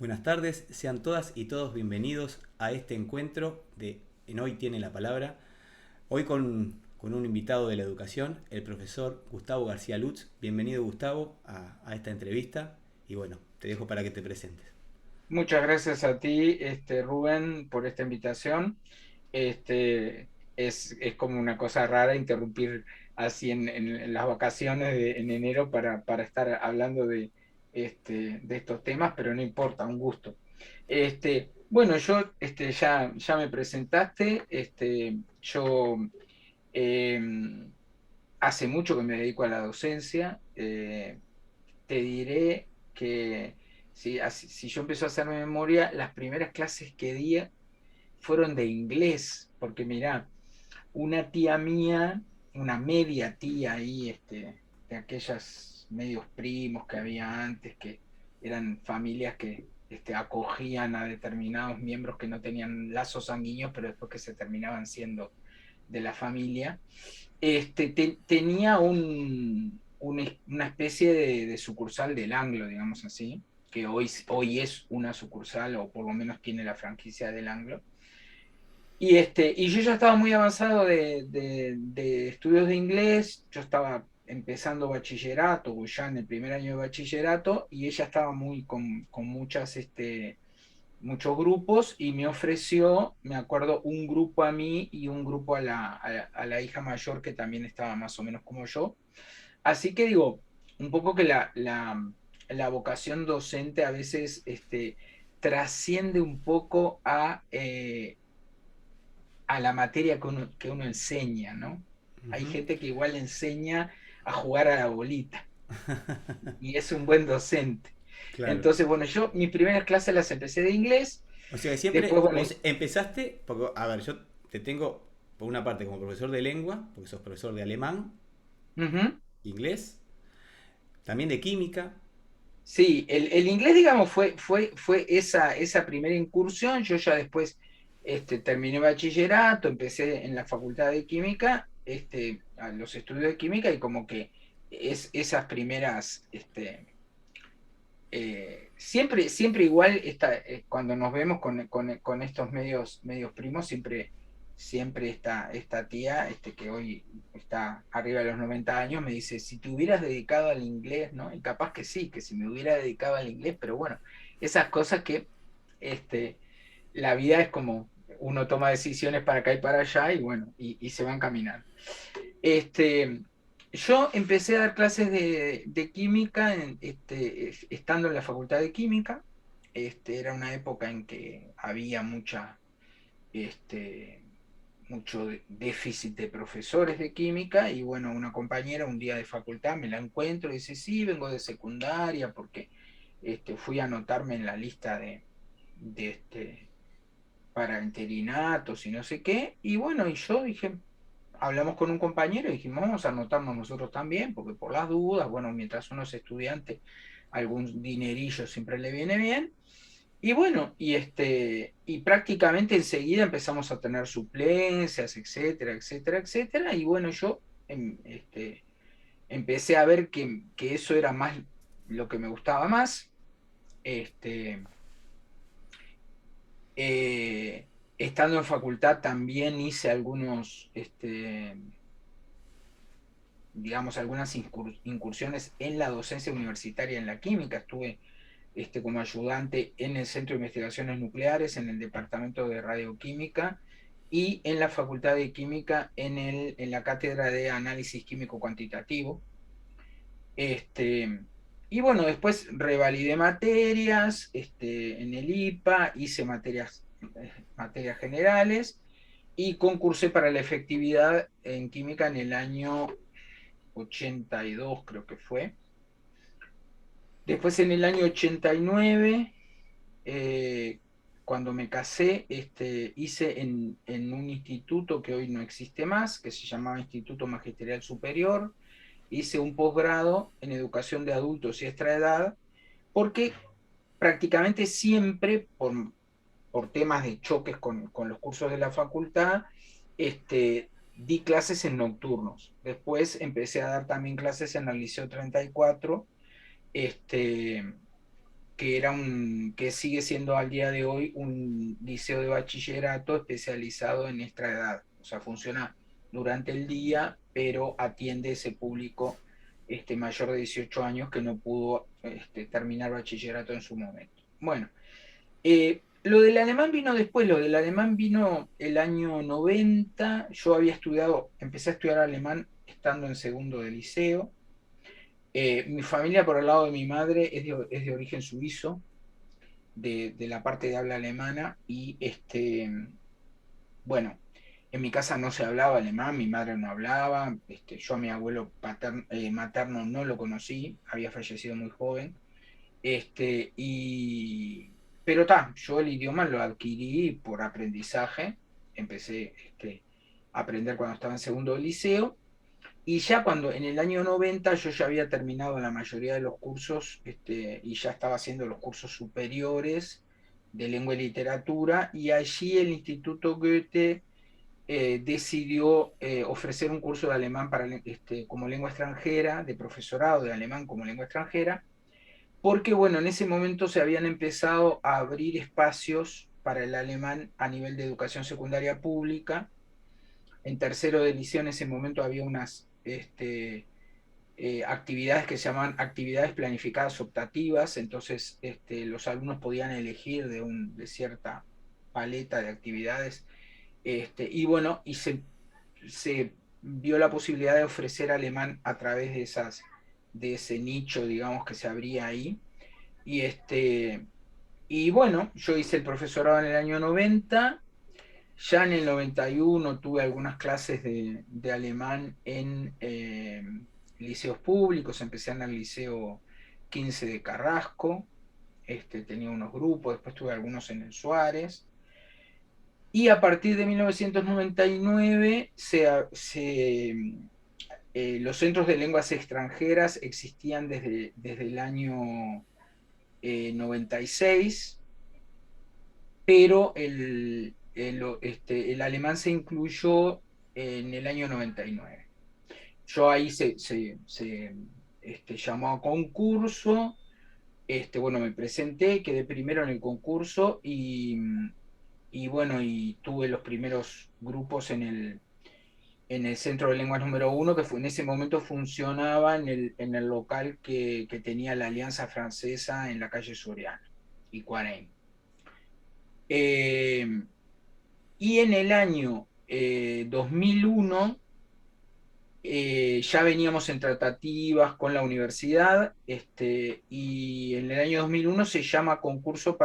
Buenas tardes, sean todas y todos bienvenidos a este encuentro de En Hoy Tiene la Palabra. Hoy con un invitado de la educación, el profesor Gustavo García Lutz. Bienvenido Gustavo a esta entrevista y bueno, te dejo para que te presentes. Muchas gracias a ti, Rubén, por esta invitación. Es como una cosa rara interrumpir así en las vacaciones en enero para estar hablando de estos temas, pero no importa, un gusto. Bueno, yo ya me presentaste. Yo eh, hace mucho que me dedico a la docencia. Te diré que si yo empiezo a hacer memoria, las primeras clases que di fueron de inglés, porque mirá, una tía mía, una media tía ahí, de aquellas medios primos que había antes, que eran familias que acogían a determinados miembros que no tenían lazos sanguíneos, pero después que se terminaban siendo de la familia, tenía una especie de sucursal del Anglo, digamos así, que hoy es una sucursal, o por lo menos tiene la franquicia del Anglo. Y yo ya estaba muy avanzado de estudios de inglés. Yo estaba empezando bachillerato, o ya en el primer año de bachillerato, y ella estaba con muchos grupos, y me ofreció, me acuerdo, un grupo a mí y un grupo a la hija mayor, que también estaba más o menos como yo. Así que digo, un poco que la vocación docente a veces trasciende un poco a la materia que uno enseña, ¿no? Hay Ujú. gente que igual enseña a jugar a la bolita y es un buen docente. Claro. Entonces, bueno, yo mis primeras clases las empecé de inglés. O sea que siempre Después, bueno, vos empezaste, porque, a ver, yo te tengo por una parte como profesor de lengua, porque sos profesor de alemán, ujú. inglés, también de química. Sí, el inglés, digamos, fue esa primera incursión. Yo ya después terminé bachillerato, empecé en la Facultad de Química, a los estudios de química, y como que esas primeras, siempre igual, cuando nos vemos con estos medios primos, siempre esta tía, que hoy está arriba de los 90 años, me dice: si te hubieras dedicado al inglés, ¿no? Y capaz que sí, que si me hubiera dedicado al inglés, pero bueno, esas cosas que este, la vida es como uno toma decisiones para acá y para allá, y bueno, y se van caminando. Este, yo empecé a dar clases de química estando en la Facultad de Química. Era una época en que había este, mucho déficit de profesores de química, y bueno, una compañera un día de facultad me la encuentro y dice: sí, vengo de secundaria porque fui a anotarme en la lista de para interinatos y no sé qué. Y bueno, y yo dije, hablamos con un compañero y dijimos: vamos a anotarnos nosotros también, porque por las dudas, bueno, mientras uno es estudiante, algún dinerillo siempre le viene bien. Y bueno, y prácticamente enseguida empezamos a tener suplencias, etcétera, etcétera, etcétera. Y bueno, yo empecé a ver que eso era más lo que me gustaba más. Este, eh, Estando en facultad también hice digamos, algunas incursiones en la docencia universitaria en la química. Estuve como ayudante en el Centro de Investigaciones Nucleares, en el Departamento de Radioquímica, y en la Facultad de Química en la Cátedra de Análisis Químico Cuantitativo. Este, y bueno, después revalidé materias en el IPA, hice materias generales, y concursé para la efectividad en química en el año 82, creo que fue. Después, en el año 89, eh, cuando me casé, hice en un instituto que hoy no existe más, que se llamaba Instituto Magisterial Superior. Hice un posgrado en educación de adultos y extra edad, porque prácticamente siempre, por temas de choques con los cursos de la facultad, di clases en nocturnos. Después empecé a dar también clases en el Liceo 34, este, que sigue siendo al día de hoy un liceo de bachillerato especializado en esta edad. O sea, funciona durante el día, pero atiende ese público mayor de 18 años que no pudo terminar bachillerato en su momento. Bueno, lo del alemán vino después, lo del alemán vino el año 90. Yo empecé a estudiar alemán estando en segundo de liceo. Mi familia por el lado de mi madre es de origen suizo, de la parte de habla alemana, y bueno, en mi casa no se hablaba alemán, mi madre no hablaba, yo a mi abuelo materno no lo conocí, había fallecido muy joven, este, y, pero yo el idioma lo adquirí por aprendizaje, empecé a aprender cuando estaba en segundo de liceo, y ya cuando en el año 90 yo ya había terminado la mayoría de los cursos y ya estaba haciendo los cursos superiores de lengua y literatura, y allí el Instituto Goethe decidió ofrecer un curso de alemán como lengua extranjera, de profesorado de alemán como lengua extranjera, porque bueno, en ese momento se habían empezado a abrir espacios para el alemán a nivel de educación secundaria pública. En tercero de liceo en ese momento había unas actividades que se llaman actividades planificadas optativas, entonces los alumnos podían elegir de cierta paleta de actividades, y bueno, se vio la posibilidad de ofrecer alemán a través de ese nicho, digamos, que se abría ahí. Y, y bueno, yo hice el profesorado en el año 90. Ya en el 91 tuve algunas clases de alemán en liceos públicos, empecé en el Liceo 15 de Carrasco, tenía unos grupos, después tuve algunos en el Suárez, y a partir de 1999 los centros de lenguas extranjeras existían desde el año 96, pero el alemán se incluyó en el año 99. Yo ahí se llamó a concurso, bueno, me presenté, quedé primero en el concurso y bueno, y tuve los primeros grupos en el Centro de Lenguas número 1, que en ese momento funcionaba en el local que tenía la Alianza Francesa en la calle Soriano y Cuareim. Eh, y en el año 2001 ya veníamos en tratativas con la universidad, y en el año 2001 se llama concurso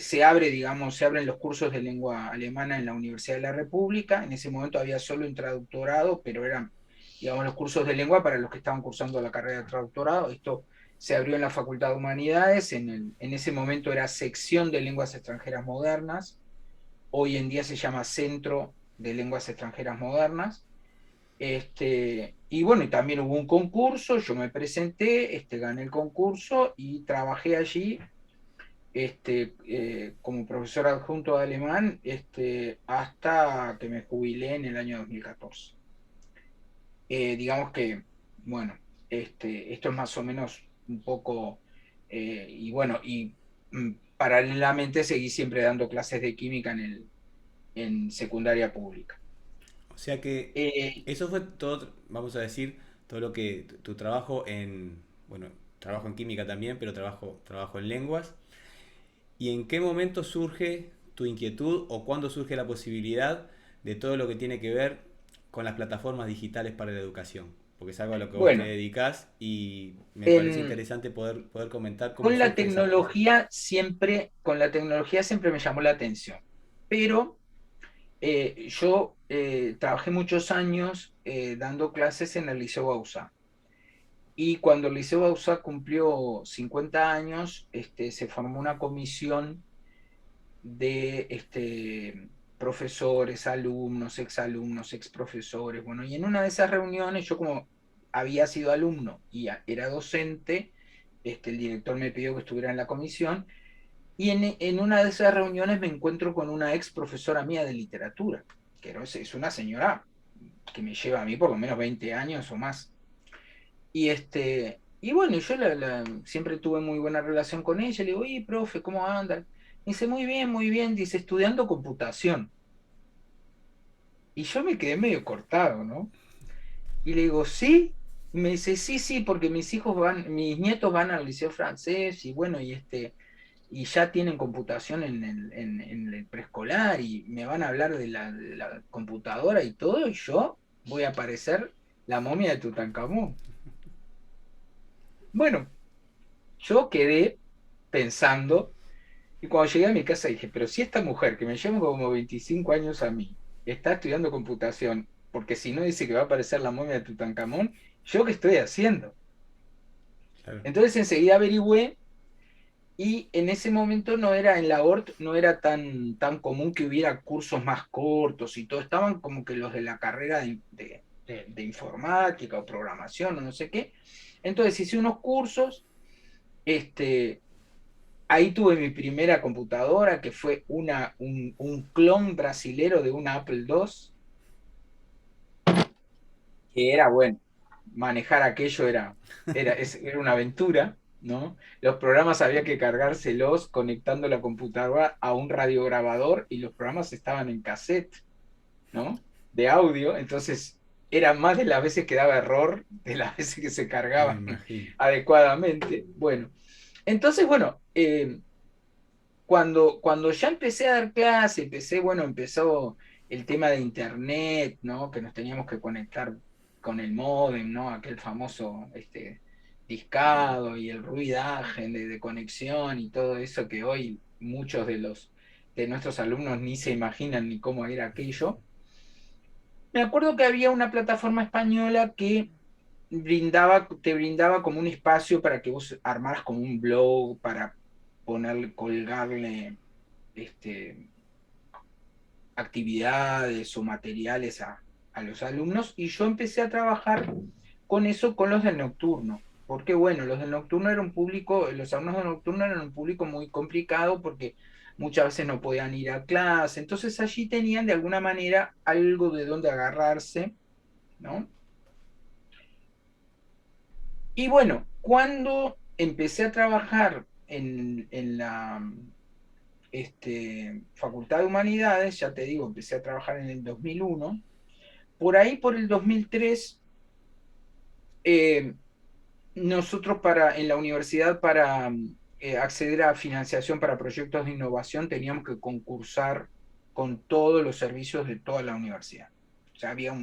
se abre, digamos, se abren los cursos de lengua alemana en la Universidad de la República. En ese momento había solo un traductorado, pero eran, digamos, los cursos de lengua para los que estaban cursando la carrera de traductorado. Esto se abrió en la Facultad de Humanidades, en ese momento era sección de lenguas extranjeras modernas, hoy en día se llama Centro de Lenguas Extranjeras Modernas. Y bueno, y también hubo un concurso, yo me presenté, gané el concurso y trabajé allí como profesor adjunto de alemán hasta que me jubilé en el año 2014. Digamos que, bueno, esto es más o menos un poco, y bueno, y paralelamente seguí siempre dando clases de química en secundaria pública. O sea que Eh, eso fue todo, vamos a decir, todo lo que tu trabajo en, bueno, trabajo en química también, pero trabajo en lenguas. ¿Y en qué momento surge tu inquietud o cuándo surge la posibilidad de todo lo que tiene que ver con las plataformas digitales para la educación? Porque es algo a lo que vos te bueno, dedicás y me parece en, interesante poder comentar cómo con la surge esa. tecnología siempre me llamó la atención, pero yo trabajé muchos años dando clases en el Liceo Bauzá. Y cuando el Liceo Bauzá cumplió 50 años, se formó una comisión de profesores, alumnos, exalumnos, exprofesores. Bueno, y en una de esas reuniones, yo como había sido alumno y era docente, el director me pidió que estuviera en la comisión, y en una de esas reuniones me encuentro con una ex profesora mía de literatura, que es una señora que me lleva a mí por lo menos 20 años o más. Y, Y bueno, yo siempre tuve muy buena relación con ella. Le digo, oye, profe, ¿cómo anda? Me dice, muy bien. Dice, estudiando computación. Y yo me quedé medio cortado, ¿no? Y le digo, ¿sí? Y me dice, sí, sí, porque mis nietos van al liceo francés y bueno, y ya tienen computación en el preescolar y me van a hablar de la computadora y todo, y yo voy a parecer la momia de Tutankamón. Bueno, yo quedé pensando, y cuando llegué a mi casa dije, pero si esta mujer que me lleva como 25 años a mí, está estudiando computación, porque si no dice que va a parecer la momia de Tutankamón, ¿yo qué estoy haciendo? Claro. Entonces enseguida averigüé y en ese momento no era en la ORT, no era tan común que hubiera cursos más cortos y todo, estaban como que los de la carrera de informática o programación o no sé qué. Entonces hice unos cursos, este, ahí tuve mi primera computadora que fue un clon brasilero de una Apple II, que era bueno, manejar aquello era una aventura, ¿no? Los programas había que cargárselos conectando la computadora a un radiograbador y los programas estaban en cassette, ¿no? De audio, entonces era más de las veces que daba error de las veces que se Me cargaban imagino. adecuadamente. Bueno, entonces, bueno, cuando ya empecé a dar clase, empezó el tema de internet, ¿no? Que nos teníamos que conectar con el módem, ¿no? Aquel famoso discado y el ruidaje de conexión y todo eso que hoy muchos de nuestros alumnos ni se imaginan ni cómo era aquello. Me acuerdo que había una plataforma española que te brindaba como un espacio para que vos armaras como un blog, para colgarle este, actividades o materiales a los alumnos, y yo empecé a trabajar con eso con los del nocturno. Porque bueno, los del nocturno era un público, los alumnos del nocturno eran un público muy complicado porque muchas veces no podían ir a clase, entonces allí tenían de alguna manera algo de donde agarrarse, ¿no? Y bueno, cuando empecé a trabajar en la Facultad de Humanidades, ya te digo, empecé a trabajar en el 2001. Por ahí, por el 2003, eh, nosotros en la universidad para acceder a financiación para proyectos de innovación teníamos que concursar con todos los servicios de toda la universidad. O sea, había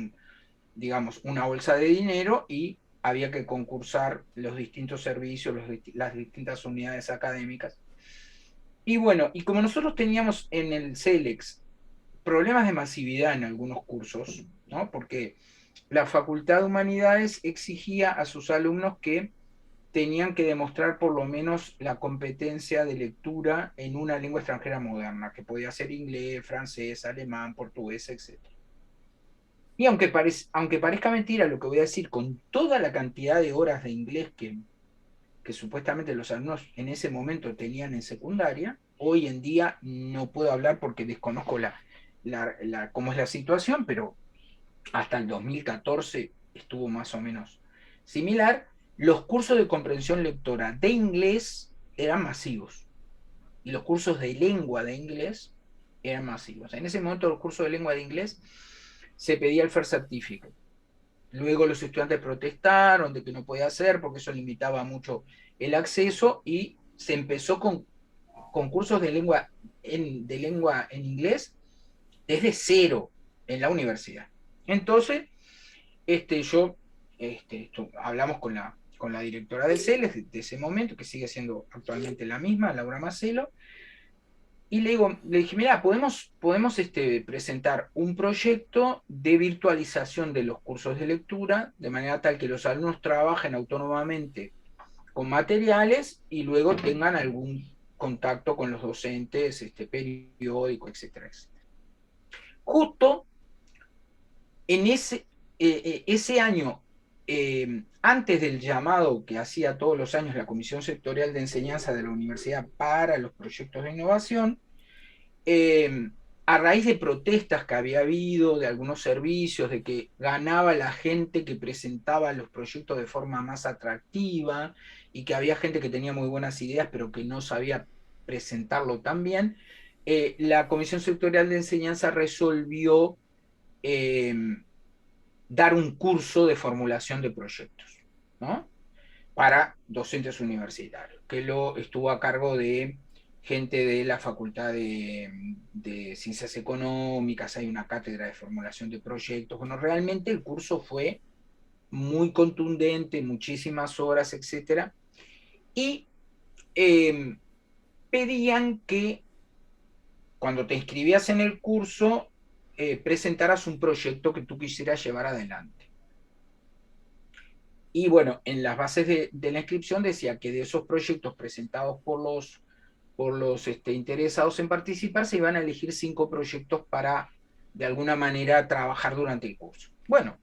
digamos, una bolsa de dinero y había que concursar los distintos servicios, las distintas unidades académicas. Y bueno, y como nosotros teníamos en el CELEX problemas de masividad en algunos cursos, ¿no? Porque la Facultad de Humanidades exigía a sus alumnos que tenían que demostrar por lo menos la competencia de lectura en una lengua extranjera moderna, que podía ser inglés, francés, alemán, portugués, etc. Y aunque parezca mentira lo que voy a decir, con toda la cantidad de horas de inglés que supuestamente los alumnos en ese momento tenían en secundaria, hoy en día no puedo hablar porque desconozco cómo es la situación, pero hasta el 2014 estuvo más o menos similar. Los cursos de comprensión lectora de inglés eran masivos y los cursos de lengua de inglés eran masivos. En ese momento los cursos de lengua de inglés se pedía el First Certificate. Luego los estudiantes protestaron de que no podía hacer porque eso limitaba mucho el acceso y se empezó con cursos de lengua en inglés desde cero en la universidad. Entonces, yo hablamos con la directora del CELES de ese momento, que sigue siendo actualmente la misma, Laura Macelo, y le dije, mira, podemos presentar un proyecto de virtualización de los cursos de lectura, de manera tal que los alumnos trabajen autónomamente con materiales y luego tengan algún contacto con los docentes, periódico, etcétera, etcétera. Justo en ese año, antes del llamado que hacía todos los años la Comisión Sectorial de Enseñanza de la Universidad para los proyectos de innovación, eh, a raíz de protestas que había habido de algunos servicios, de que ganaba la gente que presentaba los proyectos de forma más atractiva y que había gente que tenía muy buenas ideas pero que no sabía presentarlo tan bien, la Comisión Sectorial de Enseñanza resolvió eh, dar un curso de formulación de proyectos, ¿no? Para docentes universitarios, que lo estuvo a cargo de gente de la Facultad de Ciencias Económicas, hay una cátedra de formulación de proyectos. Bueno, realmente el curso fue muy contundente, muchísimas horas, etcétera, y eh, pedían que cuando te inscribías en el curso presentaras un proyecto que tú quisieras llevar adelante. Y bueno, en las bases de la inscripción decía que de esos proyectos presentados por los interesados en participar, se iban a elegir 5 proyectos para, de alguna manera, trabajar durante el curso. Bueno,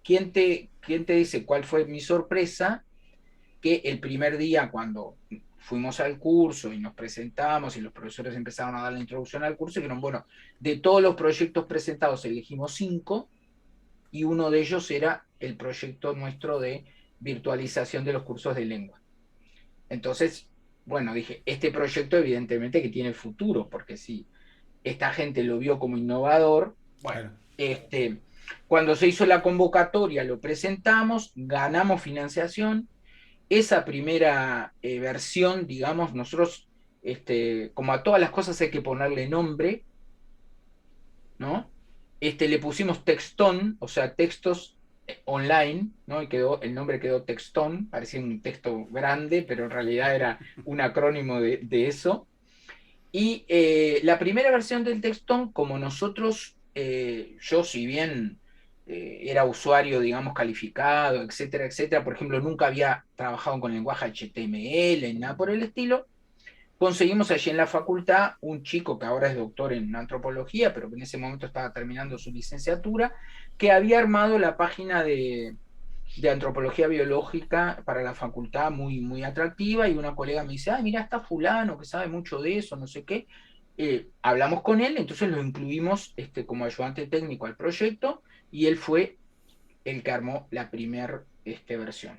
quién te dice cuál fue mi sorpresa? Que el primer día, cuando fuimos al curso y nos presentamos y los profesores empezaron a dar la introducción al curso, dijeron, bueno, de todos los proyectos presentados elegimos 5 y uno de ellos era el proyecto nuestro de virtualización de los cursos de lengua. Entonces, bueno, dije, este proyecto evidentemente que tiene futuro, porque si esta gente lo vio como innovador, bueno, Claro. cuando se hizo la convocatoria lo presentamos, ganamos financiación, esa primera versión, digamos, nosotros, como a todas las cosas hay que ponerle nombre, ¿no? Le pusimos Textón, o sea, textos online, ¿no? Y el nombre quedó Textón, parecía un texto grande, pero en realidad era un acrónimo de eso. Y la primera versión del Textón, como nosotros, yo si bien era usuario, digamos, calificado, etcétera, etcétera, por ejemplo, nunca había trabajado con lenguaje HTML, nada por el estilo, conseguimos allí en la facultad un chico que ahora es doctor en antropología, pero que en ese momento estaba terminando su licenciatura, que había armado la página de antropología biológica para la facultad muy, muy atractiva, y una colega me dice, ay, mira, está fulano que sabe mucho de eso, no sé qué. Hablamos con él, entonces lo incluimos como ayudante técnico al proyecto, y él fue el que armó la primera versión.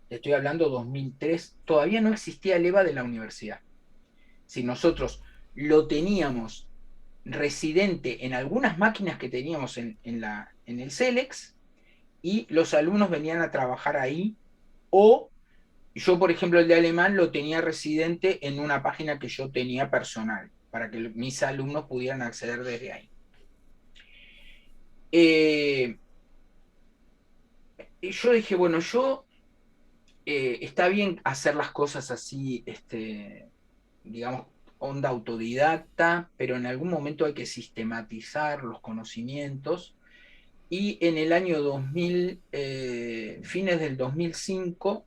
Estoy hablando 2003, todavía no existía el EVA de la universidad. Si nosotros lo teníamos residente en algunas máquinas que teníamos en el CELEX, y los alumnos venían a trabajar ahí, o yo, por ejemplo, el de alemán lo tenía residente en una página que yo tenía personal, para que mis alumnos pudieran acceder desde ahí. Yo dije, bueno, está bien hacer las cosas así, digamos, onda autodidacta, pero en algún momento hay que sistematizar los conocimientos. Y en el año 2000, fines del 2005,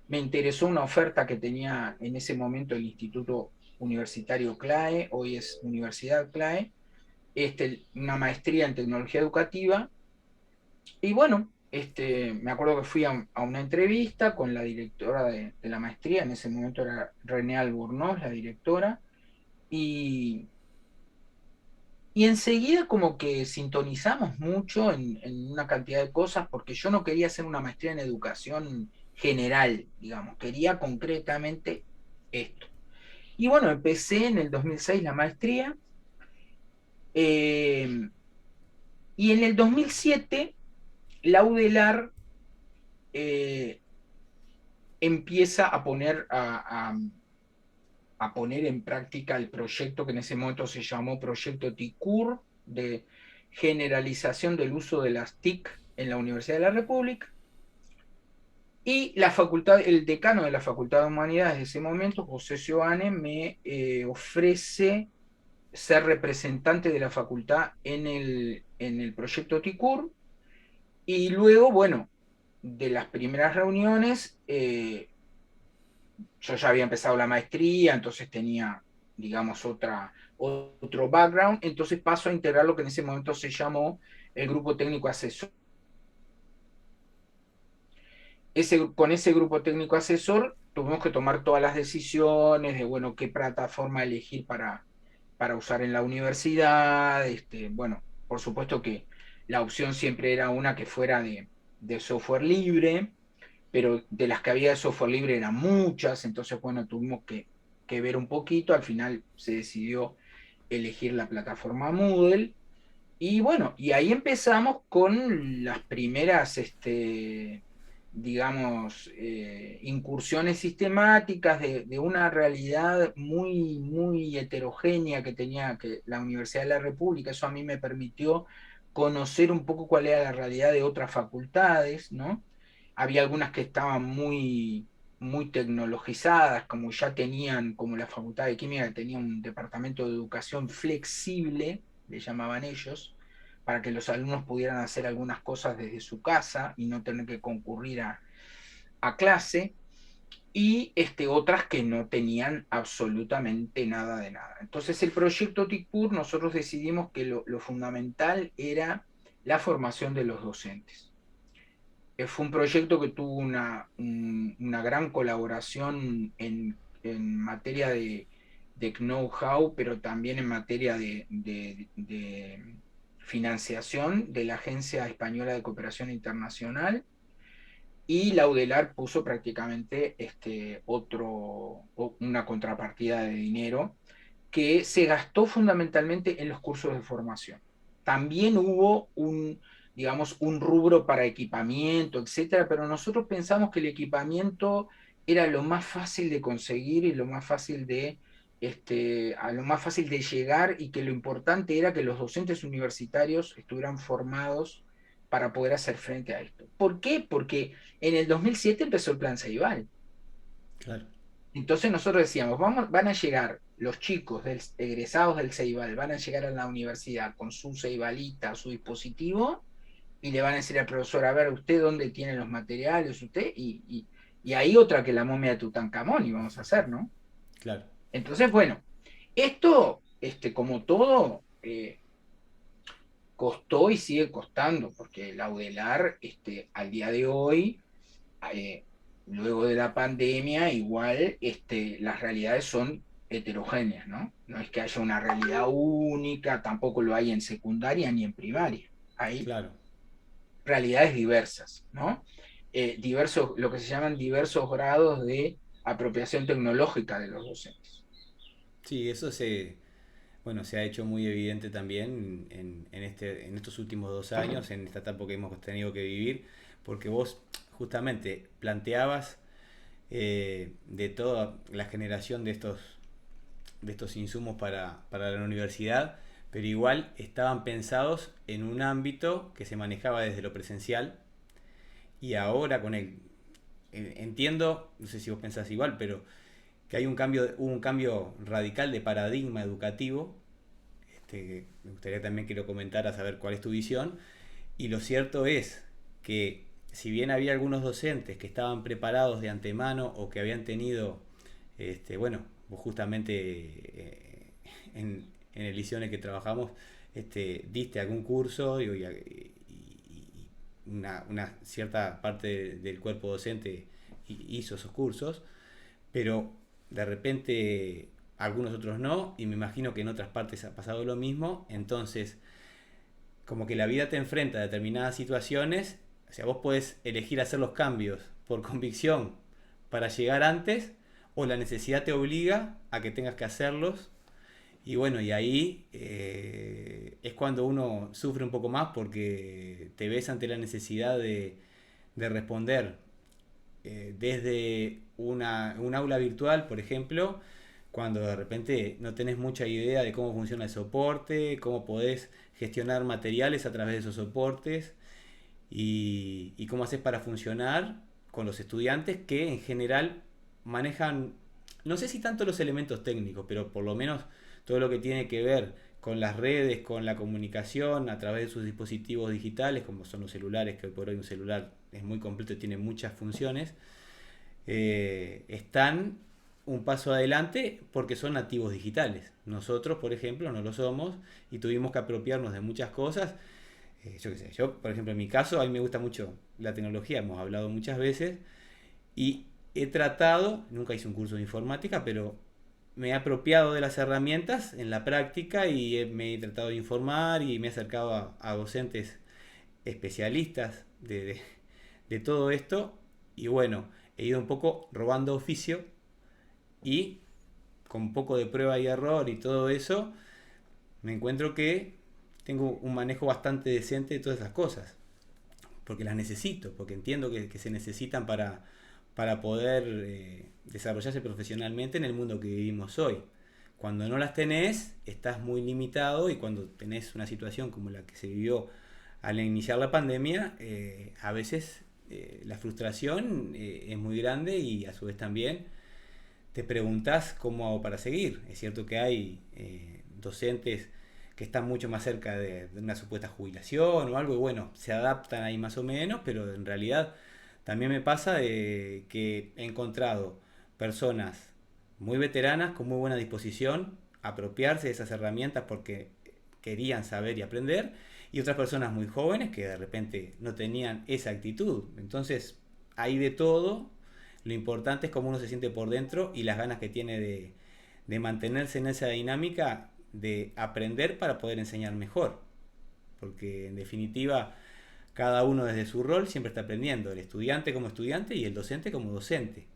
me interesó una oferta que tenía en ese momento el Instituto Universitario CLAE, hoy es Universidad CLAE, una maestría en tecnología educativa. Y bueno, me acuerdo que fui a una entrevista con la directora de la maestría, en ese momento era René Albornoz, la directora, y, y enseguida como que sintonizamos mucho en una cantidad de cosas, porque yo no quería hacer una maestría en educación general, digamos, quería concretamente esto. Y bueno, empecé en el 2006 la maestría, eh, y en el 2007 la UDELAR eh, empieza a poner en práctica el proyecto que en ese momento se llamó Proyecto TICUR, de generalización del uso de las TIC en la Universidad de la República. Y el decano de la Facultad de Humanidades de ese momento, José Sioane, me ofrece ser representante de la facultad en el proyecto TICUR. Y luego, bueno, de las primeras reuniones, yo ya había empezado la maestría, entonces tenía, digamos, otro background, entonces paso a integrar lo que en ese momento se llamó el grupo técnico asesor. Con ese grupo técnico asesor tuvimos que tomar todas las decisiones de, bueno, qué plataforma elegir para usar en la universidad. Bueno, por supuesto que la opción siempre era una que fuera de software libre, pero de las que había de software libre eran muchas, entonces bueno, tuvimos que ver un poquito, al final se decidió elegir la plataforma Moodle, y bueno, y ahí empezamos con las primeras, digamos, incursiones sistemáticas de una realidad muy, muy heterogénea que tenía que la Universidad de la República. Eso a mí me permitió conocer un poco cuál era la realidad de otras facultades, ¿no? Había algunas que estaban muy, muy tecnologizadas, como ya tenían, como la Facultad de Química, que tenía un departamento de educación flexible, le llamaban ellos, para que los alumnos pudieran hacer algunas cosas desde su casa y no tener que concurrir a clase, y otras que no tenían absolutamente nada de nada. Entonces el proyecto TICPUR, nosotros decidimos que lo fundamental era la formación de los docentes. Fue un proyecto que tuvo una gran colaboración en materia de know-how, pero también en materia de financiación de la Agencia Española de Cooperación Internacional, y la UDELAR puso prácticamente una contrapartida de dinero que se gastó fundamentalmente en los cursos de formación. También hubo digamos, un rubro para equipamiento, etcétera, pero nosotros pensamos que el equipamiento era lo más fácil de conseguir y lo más fácil a lo más fácil de llegar, y que lo importante era que los docentes universitarios estuvieran formados para poder hacer frente a esto. ¿Por qué? Porque en el 2007 empezó el Plan Ceibal. Claro. Entonces nosotros decíamos, van a llegar los chicos egresados del Ceibal, van a llegar a la universidad con su Ceibalita, su dispositivo, y le van a decir al profesor, a ver, usted dónde tiene los materiales, usted, y ahí otra que la momia de Tutankamón, y vamos a hacer, ¿no? Claro. Entonces, bueno, esto, como todo, costó y sigue costando, porque la UDELAR, al día de hoy, eh, luego de la pandemia, igual las realidades son heterogéneas, ¿no? No es que haya una realidad única, tampoco lo hay en secundaria ni en primaria. Hay Claro. realidades diversas, ¿no? Diversos, lo que se llaman diversos grados de apropiación tecnológica de los docentes. Sí, eso bueno, se ha hecho muy evidente también en estos últimos 2 años, en esta etapa que hemos tenido que vivir, porque vos justamente planteabas de toda la generación de estos insumos para la universidad, pero igual estaban pensados en un ámbito que se manejaba desde lo presencial, y ahora entiendo, no sé si vos pensás igual, pero que hubo un cambio radical de paradigma educativo. Me gustaría también que lo comentaras, a ver cuál es tu visión. Y lo cierto es que si bien había algunos docentes que estaban preparados de antemano o que habían tenido, bueno, vos justamente en el Liceo en el que trabajamos, diste algún curso y una cierta parte del cuerpo docente hizo esos cursos, pero de repente algunos otros no, y me imagino que en otras partes ha pasado lo mismo. Entonces, como que la vida te enfrenta a determinadas situaciones, o sea, vos podés elegir hacer los cambios por convicción para llegar antes, o la necesidad te obliga a que tengas que hacerlos. Y bueno, y ahí es cuando uno sufre un poco más, porque te ves ante la necesidad de responder desde un aula virtual, por ejemplo, cuando de repente no tenés mucha idea de cómo funciona el soporte, cómo podés gestionar materiales a través de esos soportes, y cómo haces para funcionar con los estudiantes que en general manejan, no sé si tanto los elementos técnicos, pero por lo menos todo lo que tiene que ver con las redes, con la comunicación a través de sus dispositivos digitales, como son los celulares, que hoy por hoy un celular es muy completo y tiene muchas funciones. Están un paso adelante porque son nativos digitales. Nosotros, por ejemplo, no lo somos, y tuvimos que apropiarnos de muchas cosas. Yo qué sé, yo, por ejemplo, en mi caso, a mí me gusta mucho la tecnología, hemos hablado muchas veces, y he tratado, nunca hice un curso de informática, pero me he apropiado de las herramientas en la práctica y me he tratado de informar y me he acercado a docentes especialistas de todo esto. Y bueno, he ido un poco robando oficio y con un poco de prueba y error y todo eso, me encuentro que tengo un manejo bastante decente de todas esas cosas. Porque las necesito, porque entiendo que se necesitan para poder desarrollarse profesionalmente en el mundo que vivimos hoy. Cuando no las tenés, estás muy limitado, y cuando tenés una situación como la que se vivió al iniciar la pandemia, a veces la frustración es muy grande, y a su vez también te preguntás cómo hago para seguir. Es cierto que hay docentes que están mucho más cerca de una supuesta jubilación o algo, y bueno, se adaptan ahí más o menos, pero en realidad también me pasa de que he encontrado personas muy veteranas con muy buena disposición a apropiarse de esas herramientas porque querían saber y aprender, y otras personas muy jóvenes que de repente no tenían esa actitud. Entonces, hay de todo. Lo importante es cómo uno se siente por dentro y las ganas que tiene de mantenerse en esa dinámica de aprender para poder enseñar mejor. Porque en definitiva, cada uno desde su rol siempre está aprendiendo, el estudiante como estudiante y el docente como docente.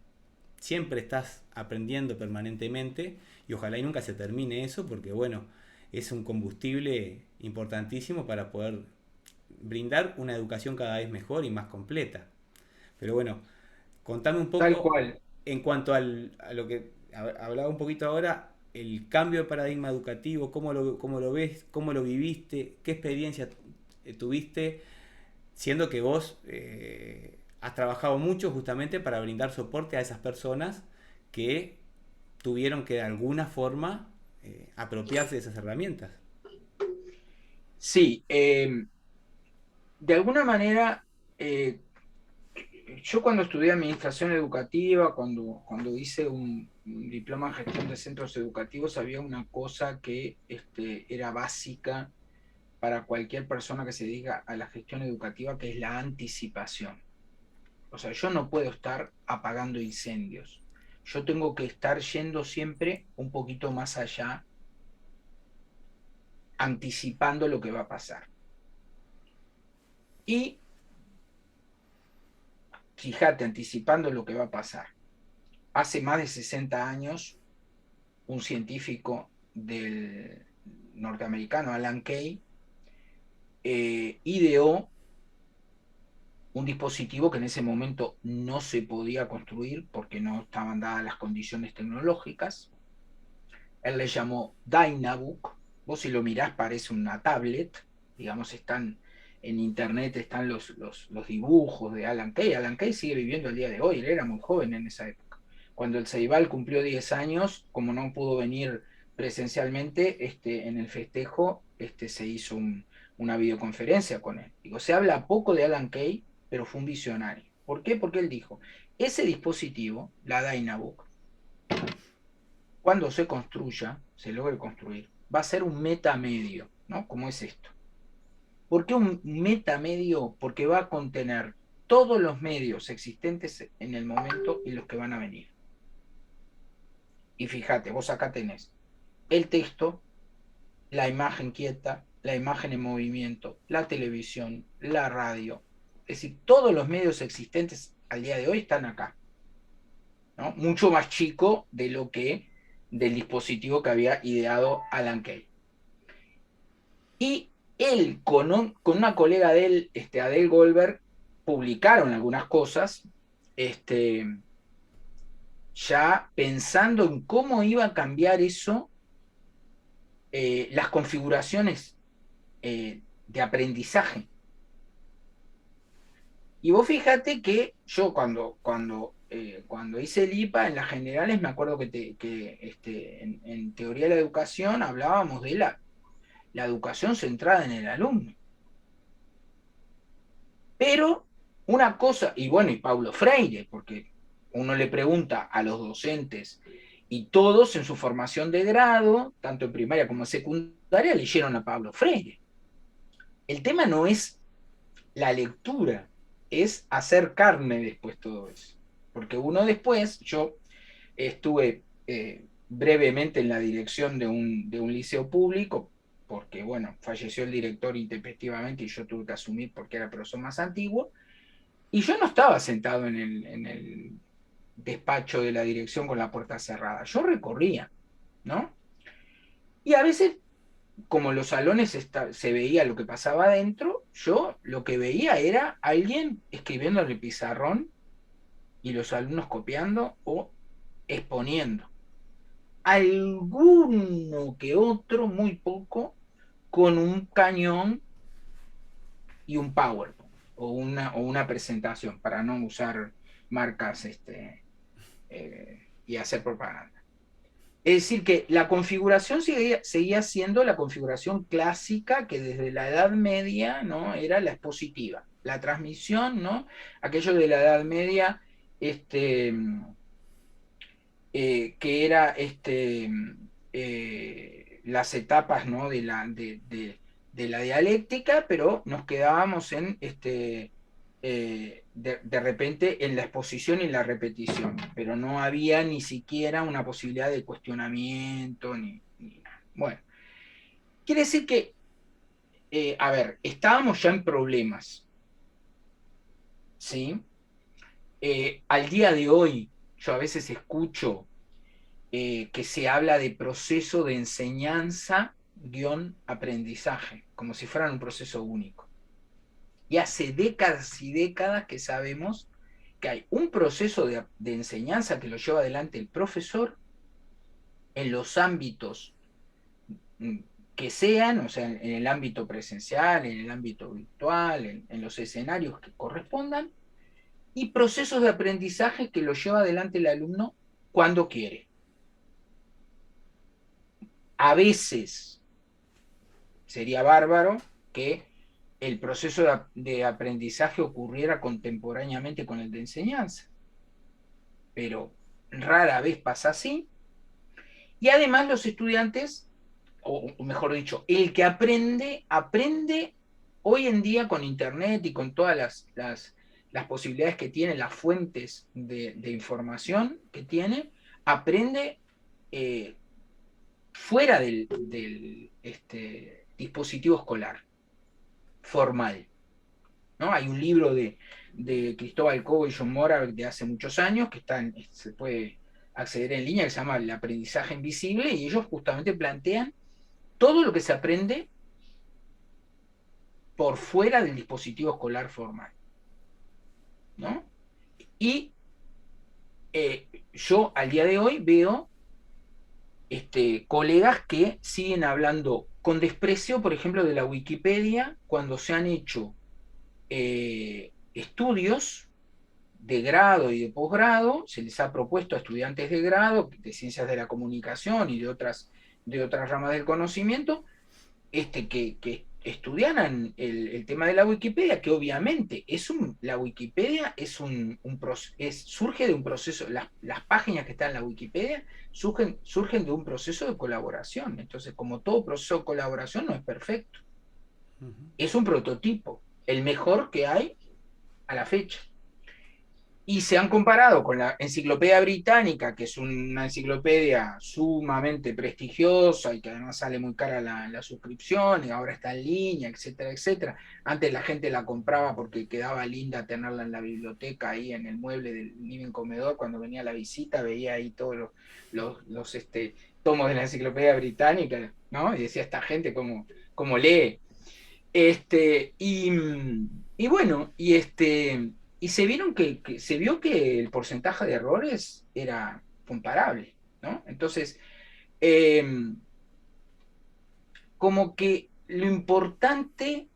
Siempre estás aprendiendo permanentemente, y ojalá y nunca se termine eso, porque bueno, es un combustible importantísimo para poder brindar una educación cada vez mejor y más completa. Pero bueno, contame un Tal poco cual. en cuanto a lo que hablaba un poquito ahora, el cambio de paradigma educativo, cómo lo ves, cómo lo viviste, qué experiencia tuviste, siendo que vos has trabajado mucho justamente para brindar soporte a esas personas que tuvieron que de alguna forma apropiarse de esas herramientas. Sí, de alguna manera, eh, yo cuando estudié administración educativa, cuando hice un diploma en gestión de centros educativos, había una cosa que era básica para cualquier persona que se dedica a la gestión educativa, que es la anticipación. O sea, yo no puedo estar apagando incendios. Yo tengo que estar yendo siempre un poquito más allá, anticipando lo que va a pasar. Y fíjate, anticipando lo que va a pasar. Hace más de 60 años, un científico del norteamericano, Alan Kay, ideó un dispositivo que en ese momento no se podía construir porque no estaban dadas las condiciones tecnológicas. Él le llamó Dynabook. Vos si lo mirás parece una tablet, digamos, están en internet, están los dibujos de Alan Kay. Alan Kay sigue viviendo el día de hoy, él era muy joven en esa época. Cuando el Ceibal cumplió 10 años, como no pudo venir presencialmente, en el festejo se hizo una videoconferencia con él. Digo, se habla poco de Alan Kay, pero fue un visionario. ¿Por qué? Porque él dijo, ese dispositivo, la Dynabook, cuando se construya, se logre construir, va a ser un metamedio, ¿no? ¿Cómo es esto? ¿Por qué un metamedio? Porque va a contener todos los medios existentes en el momento y los que van a venir. Y fíjate, vos acá tenés el texto, la imagen quieta, la imagen en movimiento, la televisión, la radio. Es decir, todos los medios existentes al día de hoy están acá, ¿no? Mucho más chico de lo que del dispositivo que había ideado Alan Kay. Y él con una colega de él, Adele Goldberg, publicaron algunas cosas, este, ya pensando en cómo iba a cambiar eso, las configuraciones de aprendizaje. Y vos fíjate que yo cuando hice el IPA en las generales, me acuerdo que en teoría de la educación hablábamos de la educación centrada en el alumno. Pero una cosa, y bueno, y Paulo Freire, porque uno le pregunta a los docentes y todos en su formación de grado, tanto en primaria como en secundaria, leyeron a Pablo Freire. El tema no es la lectura, es hacer carne después todo eso. Porque uno después, yo estuve brevemente en la dirección de un liceo público, porque, bueno, falleció el director intempestivamente y yo tuve que asumir porque era el profesor más antiguo, y yo no estaba sentado en el despacho de la dirección con la puerta cerrada, yo recorría, ¿no? Y a veces, como los salones se veía lo que pasaba adentro, yo lo que veía era alguien escribiendo en el pizarrón y los alumnos copiando o exponiendo. Alguno que otro, muy poco, con un cañón y un PowerPoint o una presentación, para no usar marcas y hacer propaganda. Es decir, que la configuración seguía siendo la configuración clásica que desde la Edad Media, ¿no?, era la expositiva. La transmisión, ¿no?, aquello de la Edad Media, que era las etapas, ¿no?, de la dialéctica, pero nos quedábamos en de repente en la exposición y la repetición, pero no había ni siquiera una posibilidad de cuestionamiento ni nada. Bueno, quiere decir que, a ver, estábamos ya en problemas, ¿sí? Al día de hoy, yo a veces escucho que se habla de proceso de enseñanza-aprendizaje, como si fueran un proceso único. Y hace décadas y décadas que sabemos que hay un proceso de enseñanza que lo lleva adelante el profesor en los ámbitos que sean, o sea, en el ámbito presencial, en el ámbito virtual, en los escenarios que correspondan, y procesos de aprendizaje que lo lleva adelante el alumno cuando quiere. A veces sería bárbaro que el proceso de aprendizaje ocurriera contemporáneamente con el de enseñanza, pero rara vez pasa así. Y además los estudiantes, o mejor dicho, el que aprende hoy en día con Internet y con todas las posibilidades que tiene, las fuentes de información que tiene, aprende fuera del dispositivo escolar formal, ¿no? Hay un libro de Cristóbal Cobo y John Mora de hace muchos años que se puede acceder en línea, que se llama El aprendizaje invisible, y ellos justamente plantean todo lo que se aprende por fuera del dispositivo escolar formal, ¿no? Y yo al día de hoy veo colegas que siguen hablando con desprecio, por ejemplo, de la Wikipedia, cuando se han hecho estudios de grado y de posgrado, se les ha propuesto a estudiantes de grado, de ciencias de la comunicación y de otras ramas del conocimiento, que estudiaran el tema de la Wikipedia, que obviamente la Wikipedia surge de un proceso, las páginas que están en la Wikipedia surgen de un proceso de colaboración. Entonces, como todo proceso de colaboración no es perfecto, es un prototipo, el mejor que hay a la fecha. Y se han comparado con la Enciclopedia Británica, que es una enciclopedia sumamente prestigiosa y que además sale muy cara la suscripción y ahora está en línea, etcétera, etcétera. Antes la gente la compraba porque quedaba linda tenerla en la biblioteca, ahí en el mueble del living comedor. Cuando venía la visita veía ahí todos los tomos de la Enciclopedia Británica, ¿no? Y decía, esta gente cómo lee. Y bueno, y se vio que el porcentaje de errores era comparable, ¿no? Entonces, eh, como que lo importante,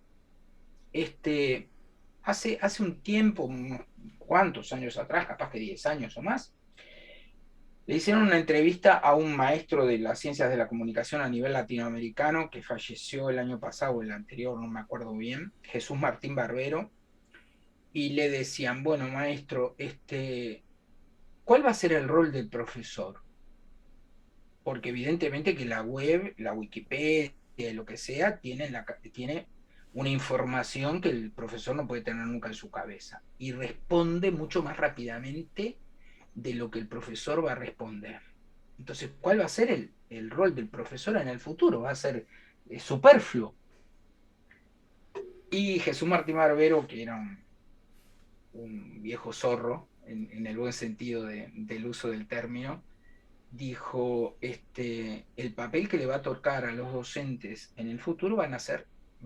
hace un tiempo, unos cuantos años atrás, capaz que 10 años o más, le hicieron una entrevista a un maestro de las ciencias de la comunicación a nivel latinoamericano que falleció el año pasado o el anterior, no me acuerdo bien, Jesús Martín Barbero, y le decían, bueno, maestro, ¿cuál va a ser el rol del profesor? Porque evidentemente que la web, la Wikipedia, lo que sea, tiene una información que el profesor no puede tener nunca en su cabeza y responde mucho más rápidamente de lo que el profesor va a responder. Entonces, ¿cuál va a ser el rol del profesor en el futuro? Va a ser superfluo. Y Jesús Martín Barbero, que era un viejo zorro, en el buen sentido del uso del término, dijo, el papel que le va a tocar a los docentes en el futuro va a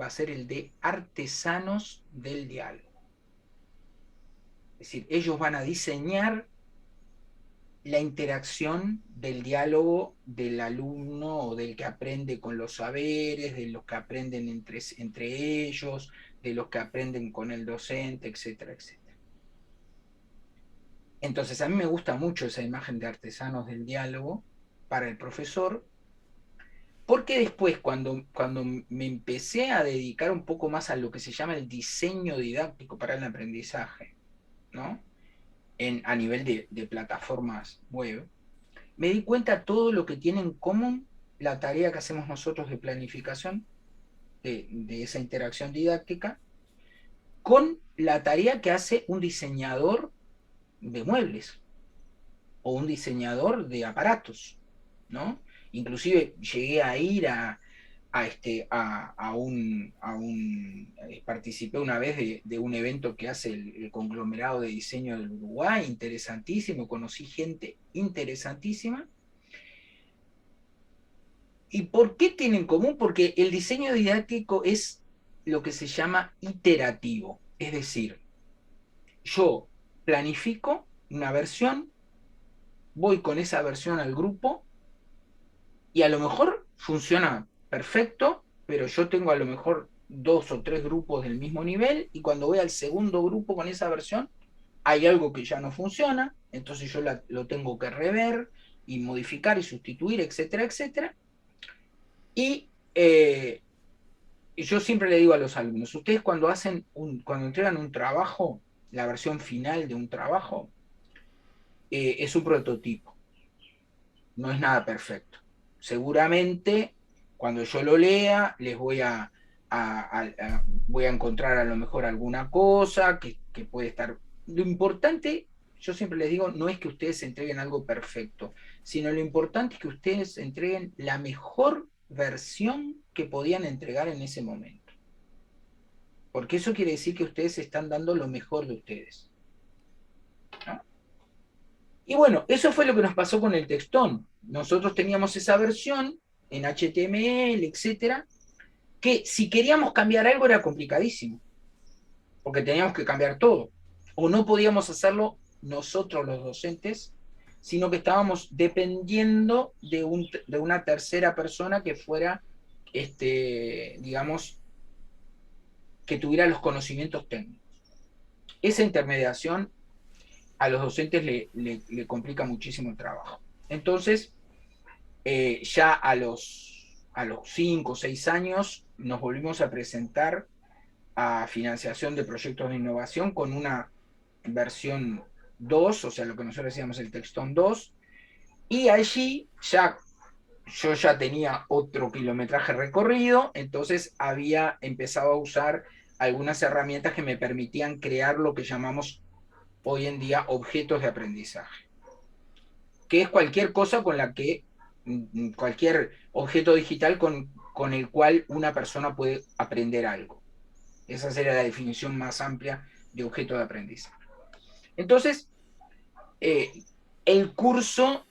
ser el de artesanos del diálogo. Es decir, ellos van a diseñar la interacción del diálogo del alumno o del que aprende con los saberes, de los que aprenden entre ellos, de los que aprenden con el docente, etcétera, etcétera. Entonces, a mí me gusta mucho esa imagen de artesanos del diálogo para el profesor, porque después, cuando me empecé a dedicar un poco más a lo que se llama el diseño didáctico para el aprendizaje, ¿no? A nivel de plataformas web, me di cuenta todo lo que tiene en común la tarea que hacemos nosotros de planificación de esa interacción didáctica con la tarea que hace un diseñador de muebles o un diseñador de aparatos, ¿no? Inclusive llegué a ir participé una vez de un evento que hace el conglomerado de diseño del Uruguay, interesantísimo, conocí gente interesantísima. ¿Y por qué tienen en común? Porque el diseño didáctico es lo que se llama iterativo, es decir, yo planifico una versión, voy con esa versión al grupo y a lo mejor funciona perfecto, pero yo tengo a lo mejor 2 o 3 grupos del mismo nivel y cuando voy al segundo grupo con esa versión hay algo que ya no funciona, entonces yo lo tengo que rever y modificar y sustituir, etcétera, etcétera. Y yo siempre le digo a los alumnos, ustedes cuando entregan un trabajo, la versión final de un trabajo, es un prototipo, no es nada perfecto. Seguramente cuando yo lo lea, les voy a encontrar a lo mejor alguna cosa que puede estar. Lo importante, yo siempre les digo, no es que ustedes entreguen algo perfecto, sino lo importante es que ustedes entreguen la mejor versión que podían entregar en ese momento. Porque eso quiere decir que ustedes están dando lo mejor de ustedes, ¿no? Y bueno, eso fue lo que nos pasó con el textón. Nosotros teníamos esa versión en HTML, etcétera, que si queríamos cambiar algo era complicadísimo, porque teníamos que cambiar todo. O no podíamos hacerlo nosotros los docentes, sino que estábamos dependiendo de una tercera persona que fuera, digamos, que tuviera los conocimientos técnicos. Esa intermediación a los docentes le complica muchísimo el trabajo. Entonces, ya a los 5 o 6 años nos volvimos a presentar a financiación de proyectos de innovación con una versión 2, o sea, lo que nosotros decíamos el Textón 2, y allí yo ya tenía otro kilometraje recorrido, entonces había empezado a usar algunas herramientas que me permitían crear lo que llamamos hoy en día objetos de aprendizaje, que es cualquier cosa con la que, cualquier objeto digital con el cual una persona puede aprender algo. Esa sería la definición más amplia de objeto de aprendizaje. Entonces, el curso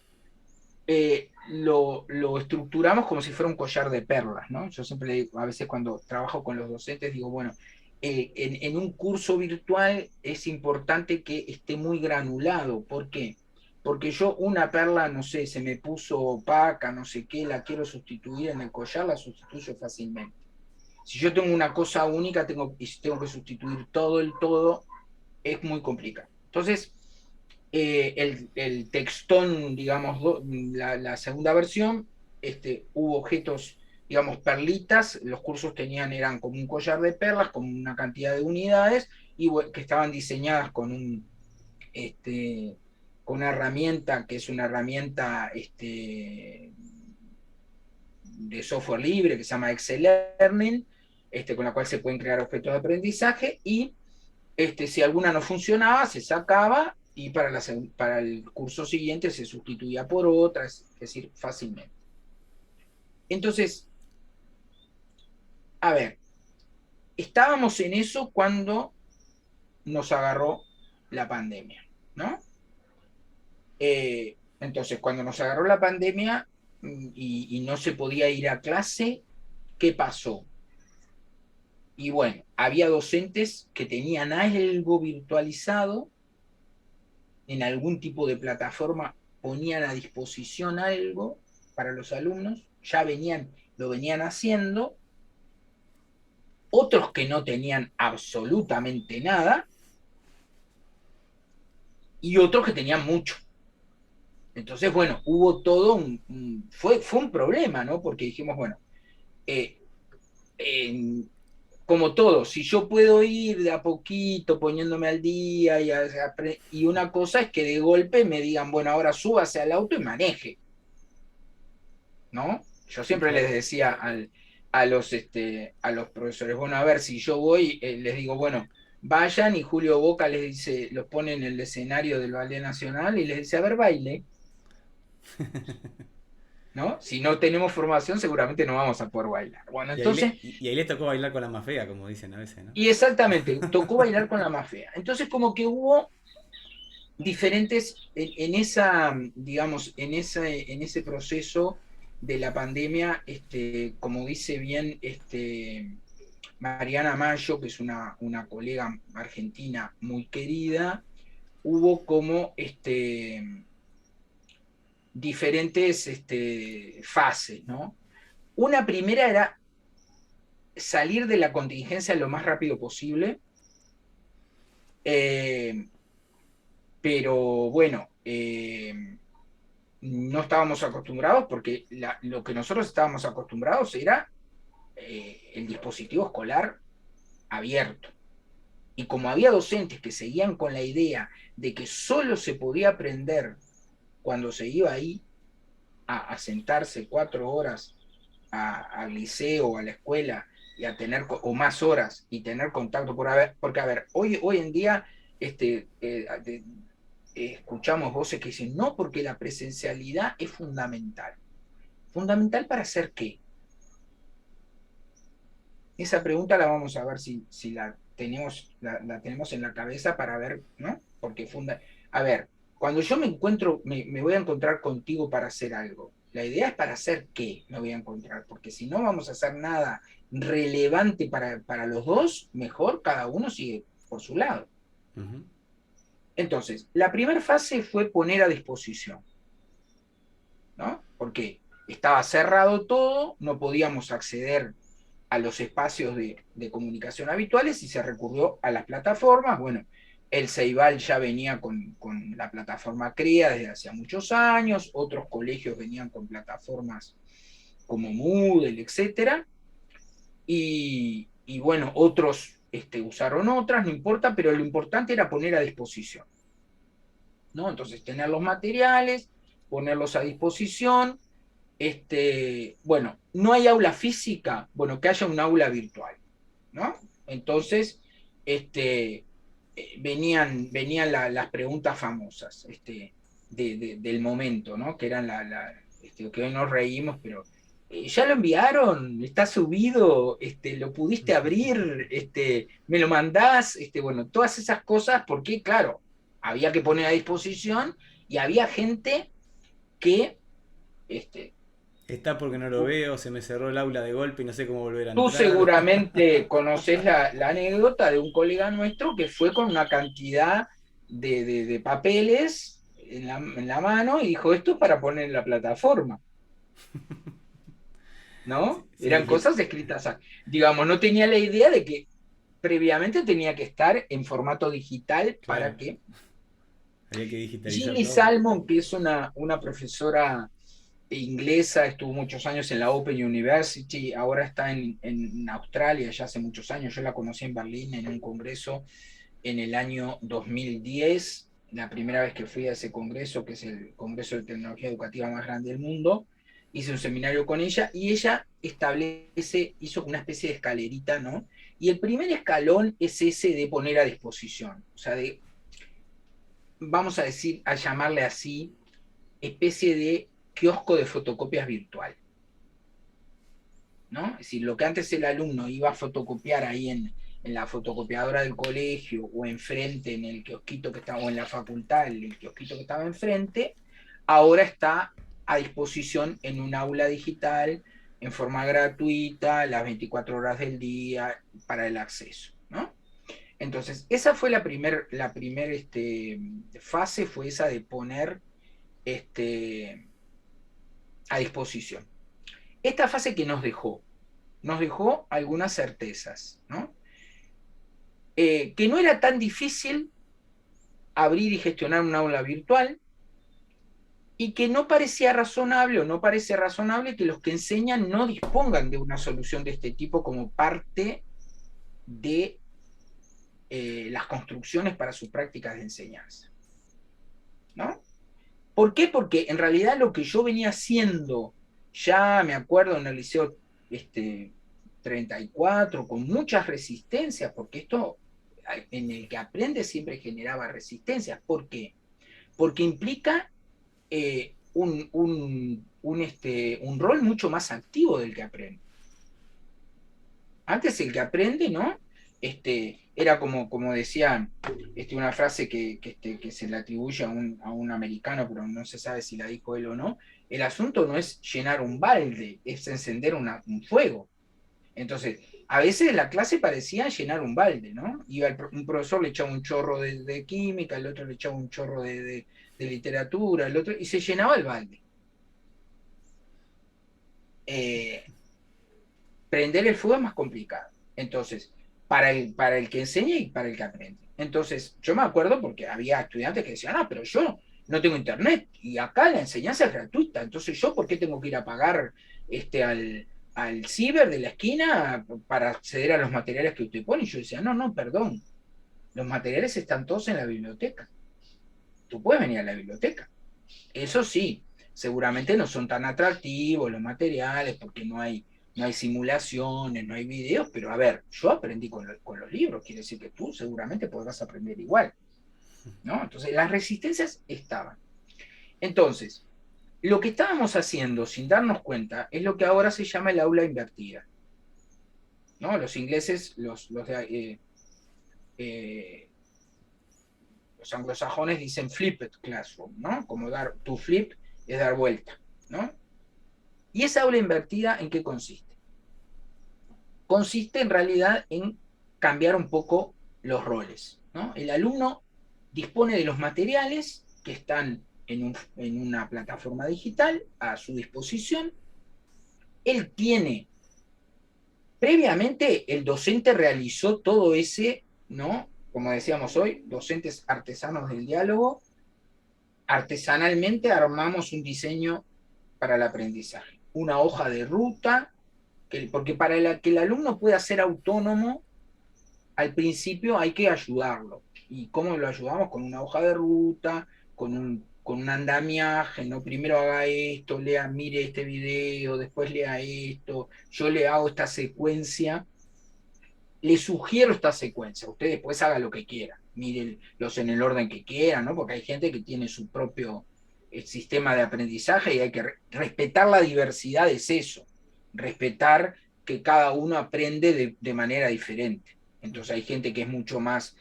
lo estructuramos como si fuera un collar de perlas, ¿no? Yo siempre le digo, a veces cuando trabajo con los docentes, digo, bueno, en un curso virtual es importante que esté muy granulado. ¿Por qué? Porque yo una perla, no sé, se me puso opaca, no sé qué, la quiero sustituir en el collar, la sustituyo fácilmente. Si yo tengo una cosa única y tengo que sustituir todo el todo, es muy complicado. Entonces, el textón, digamos, la segunda versión, hubo objetos, digamos, perlitas, los cursos eran como un collar de perlas, con una cantidad de unidades, y que estaban diseñadas con una herramienta que es una herramienta de software libre que se llama Excel Learning, con la cual se pueden crear objetos de aprendizaje y si alguna no funcionaba, se sacaba y para el curso siguiente se sustituía por otra, es decir, fácilmente. Entonces, a ver, estábamos en eso cuando nos agarró la pandemia, ¿no? Entonces, cuando nos agarró la pandemia y no se podía ir a clase, ¿qué pasó? Y bueno, había docentes que tenían algo virtualizado, en algún tipo de plataforma ponían a disposición algo para los alumnos, ya lo venían haciendo, otros que no tenían absolutamente nada y otros que tenían mucho. Entonces, bueno, hubo todo fue un problema, ¿no? Porque dijimos, bueno, eh, como todo, si yo puedo ir de a poquito poniéndome al día y una cosa es que de golpe me digan, bueno, ahora súbase al auto y maneje, ¿no? Yo siempre les Claro. decía a los profesores, bueno, a ver, si yo voy, les digo, bueno, vayan y Julio Boca les dice, los pone en el escenario del Ballet Nacional y les dice, a ver, baile, ¿no? Si no tenemos formación, seguramente no vamos a poder bailar. Bueno, entonces, Y ahí les tocó bailar con la más fea, como dicen a veces, ¿no? y exactamente, tocó bailar con la más fea. Entonces, como que hubo diferentes, esa, digamos, en ese proceso de la pandemia, como dice bien Mariana Mayo, que es una colega argentina muy querida, hubo como diferentes fases, ¿no? Una primera era salir de la contingencia lo más rápido posible, eh, pero bueno, no estábamos acostumbrados porque lo que nosotros estábamos acostumbrados era el dispositivo escolar abierto. Y como había docentes que seguían con la idea de que solo se podía aprender cuando se iba ahí a sentarse 4 horas al liceo o a la escuela y a tener, o más horas y tener contacto, porque a ver, hoy en día escuchamos voces que dicen, no, porque la presencialidad es fundamental. ¿Fundamental para hacer qué? Esa pregunta la vamos a ver si la tenemos en la cabeza para ver, ¿no? Porque a ver, cuando yo me voy a encontrar contigo para hacer algo, la idea es para hacer qué me voy a encontrar, porque si no vamos a hacer nada relevante para los dos, mejor cada uno sigue por su lado. Ujú. Entonces, la primera fase fue poner a disposición, ¿no? Porque estaba cerrado todo, no podíamos acceder a los espacios de comunicación habituales y se recurrió a las plataformas. Bueno, el Ceibal ya venía con la plataforma CREA desde hacía muchos años, otros colegios venían con plataformas como Moodle, etcétera, y bueno, otros usaron otras, no importa, pero lo importante era poner a disposición, ¿no? Entonces, tener los materiales, ponerlos a disposición. Bueno, no hay aula física, bueno, que haya un aula virtual, ¿no? Entonces, venían las preguntas famosas del momento, ¿no? Que eran que hoy nos reímos, pero ¿ya lo enviaron? ¿Está subido? ¿Lo pudiste abrir? ¿Me lo mandás? Bueno, todas esas cosas, porque claro, había que poner a disposición y había gente que este, Está porque no lo veo, se me cerró el aula de golpe y no sé cómo volver a tú entrar. seguramente conoces la anécdota de un colega nuestro que fue con una cantidad de papeles en la mano y dijo, esto es para poner en la plataforma, Sí, ¿no? sí, Eran cosas escritas, digamos, no tenía la idea de que previamente tenía que estar en formato digital para claro, que había que digitalizar Gilly todo. Salmon, que es una profesora inglesa, estuvo muchos años en la Open University, ahora está en Australia ya hace muchos años. Yo la conocí en Berlín en un congreso en el año 2010, la primera vez que fui a ese congreso, que es el Congreso de Tecnología Educativa más grande del mundo. Hice un seminario con ella y ella hizo una especie de escalerita, ¿no? Y el primer escalón es ese de poner a disposición, o sea, vamos a decir, a llamarle así, especie de kiosco de fotocopias virtual, ¿no? Es decir, lo que antes el alumno iba a fotocopiar ahí en la fotocopiadora del colegio o enfrente en el kiosquito que estaba, o en la facultad, el kiosquito que estaba enfrente, ahora está a disposición en un aula digital en forma gratuita, las 24 horas del día, para el acceso, ¿no? Entonces, esa fue la primer fase, fue esa de poner este, a disposición. Esta fase que nos dejó algunas certezas, ¿no? Que no era tan difícil abrir y gestionar un aula virtual, y que no parecía razonable o no parece razonable que los que enseñan no dispongan de una solución de este tipo como parte de las construcciones para sus prácticas de enseñanza, ¿no? ¿Por qué? Porque en realidad lo que yo venía haciendo, ya me acuerdo en el liceo 34, con muchas resistencias, porque esto en el que aprende siempre generaba resistencias. ¿Por qué? Porque implica un rol mucho más activo del que aprende. Antes el que aprende, ¿no? Era como decía una frase que se le atribuye a un americano, pero no se sabe si la dijo él o no. El asunto no es llenar un balde, es encender un fuego. Entonces, a veces la clase parecía llenar un balde, ¿no? Un profesor le echaba un chorro de química, el otro le echaba un chorro de literatura, el otro, y se llenaba el balde. Eh, Prender el fuego es más complicado. Entonces, para el que enseña y para el que aprende. Entonces, yo me acuerdo porque había estudiantes que decían, ah, pero yo no tengo internet y acá la enseñanza es gratuita, entonces yo, ¿por qué tengo que ir a pagar al ciber de la esquina para acceder a los materiales que usted pone? Y yo decía, no, no, perdón, los materiales están todos en la biblioteca. Tú puedes venir a la biblioteca. Eso sí, seguramente no son tan atractivos los materiales porque no hay simulaciones, no hay videos, pero a ver, yo aprendí con los libros, quiere decir que tú seguramente podrás aprender igual, ¿no? Entonces, las resistencias estaban. Entonces, lo que estábamos haciendo sin darnos cuenta es lo que ahora se llama el aula invertida, ¿no? Los ingleses, eh, los anglosajones dicen flipped classroom, ¿no? Como to flip es dar vuelta, ¿no? ¿Y esa aula invertida en qué consiste? Consiste en realidad en cambiar un poco los roles, ¿no? El alumno dispone de los materiales que están en una plataforma digital a su disposición. Él tiene, previamente el docente realizó todo ese, ¿no? Como decíamos hoy, docentes artesanos del diálogo, artesanalmente armamos un diseño para el aprendizaje, una hoja de ruta, porque para que el alumno pueda ser autónomo, al principio hay que ayudarlo. ¿Y cómo lo ayudamos? Con una hoja de ruta, con un andamiaje, ¿no? Primero haga esto, mire este video, después lea esto, yo le hago esta secuencia, le sugiero esta secuencia, usted después haga lo que quiera, mírelos en el orden que quiera, ¿no? Porque hay gente que tiene su propio sistema de aprendizaje y hay que respetar la diversidad, es eso, respetar que cada uno aprende de manera diferente. Entonces hay gente que es mucho más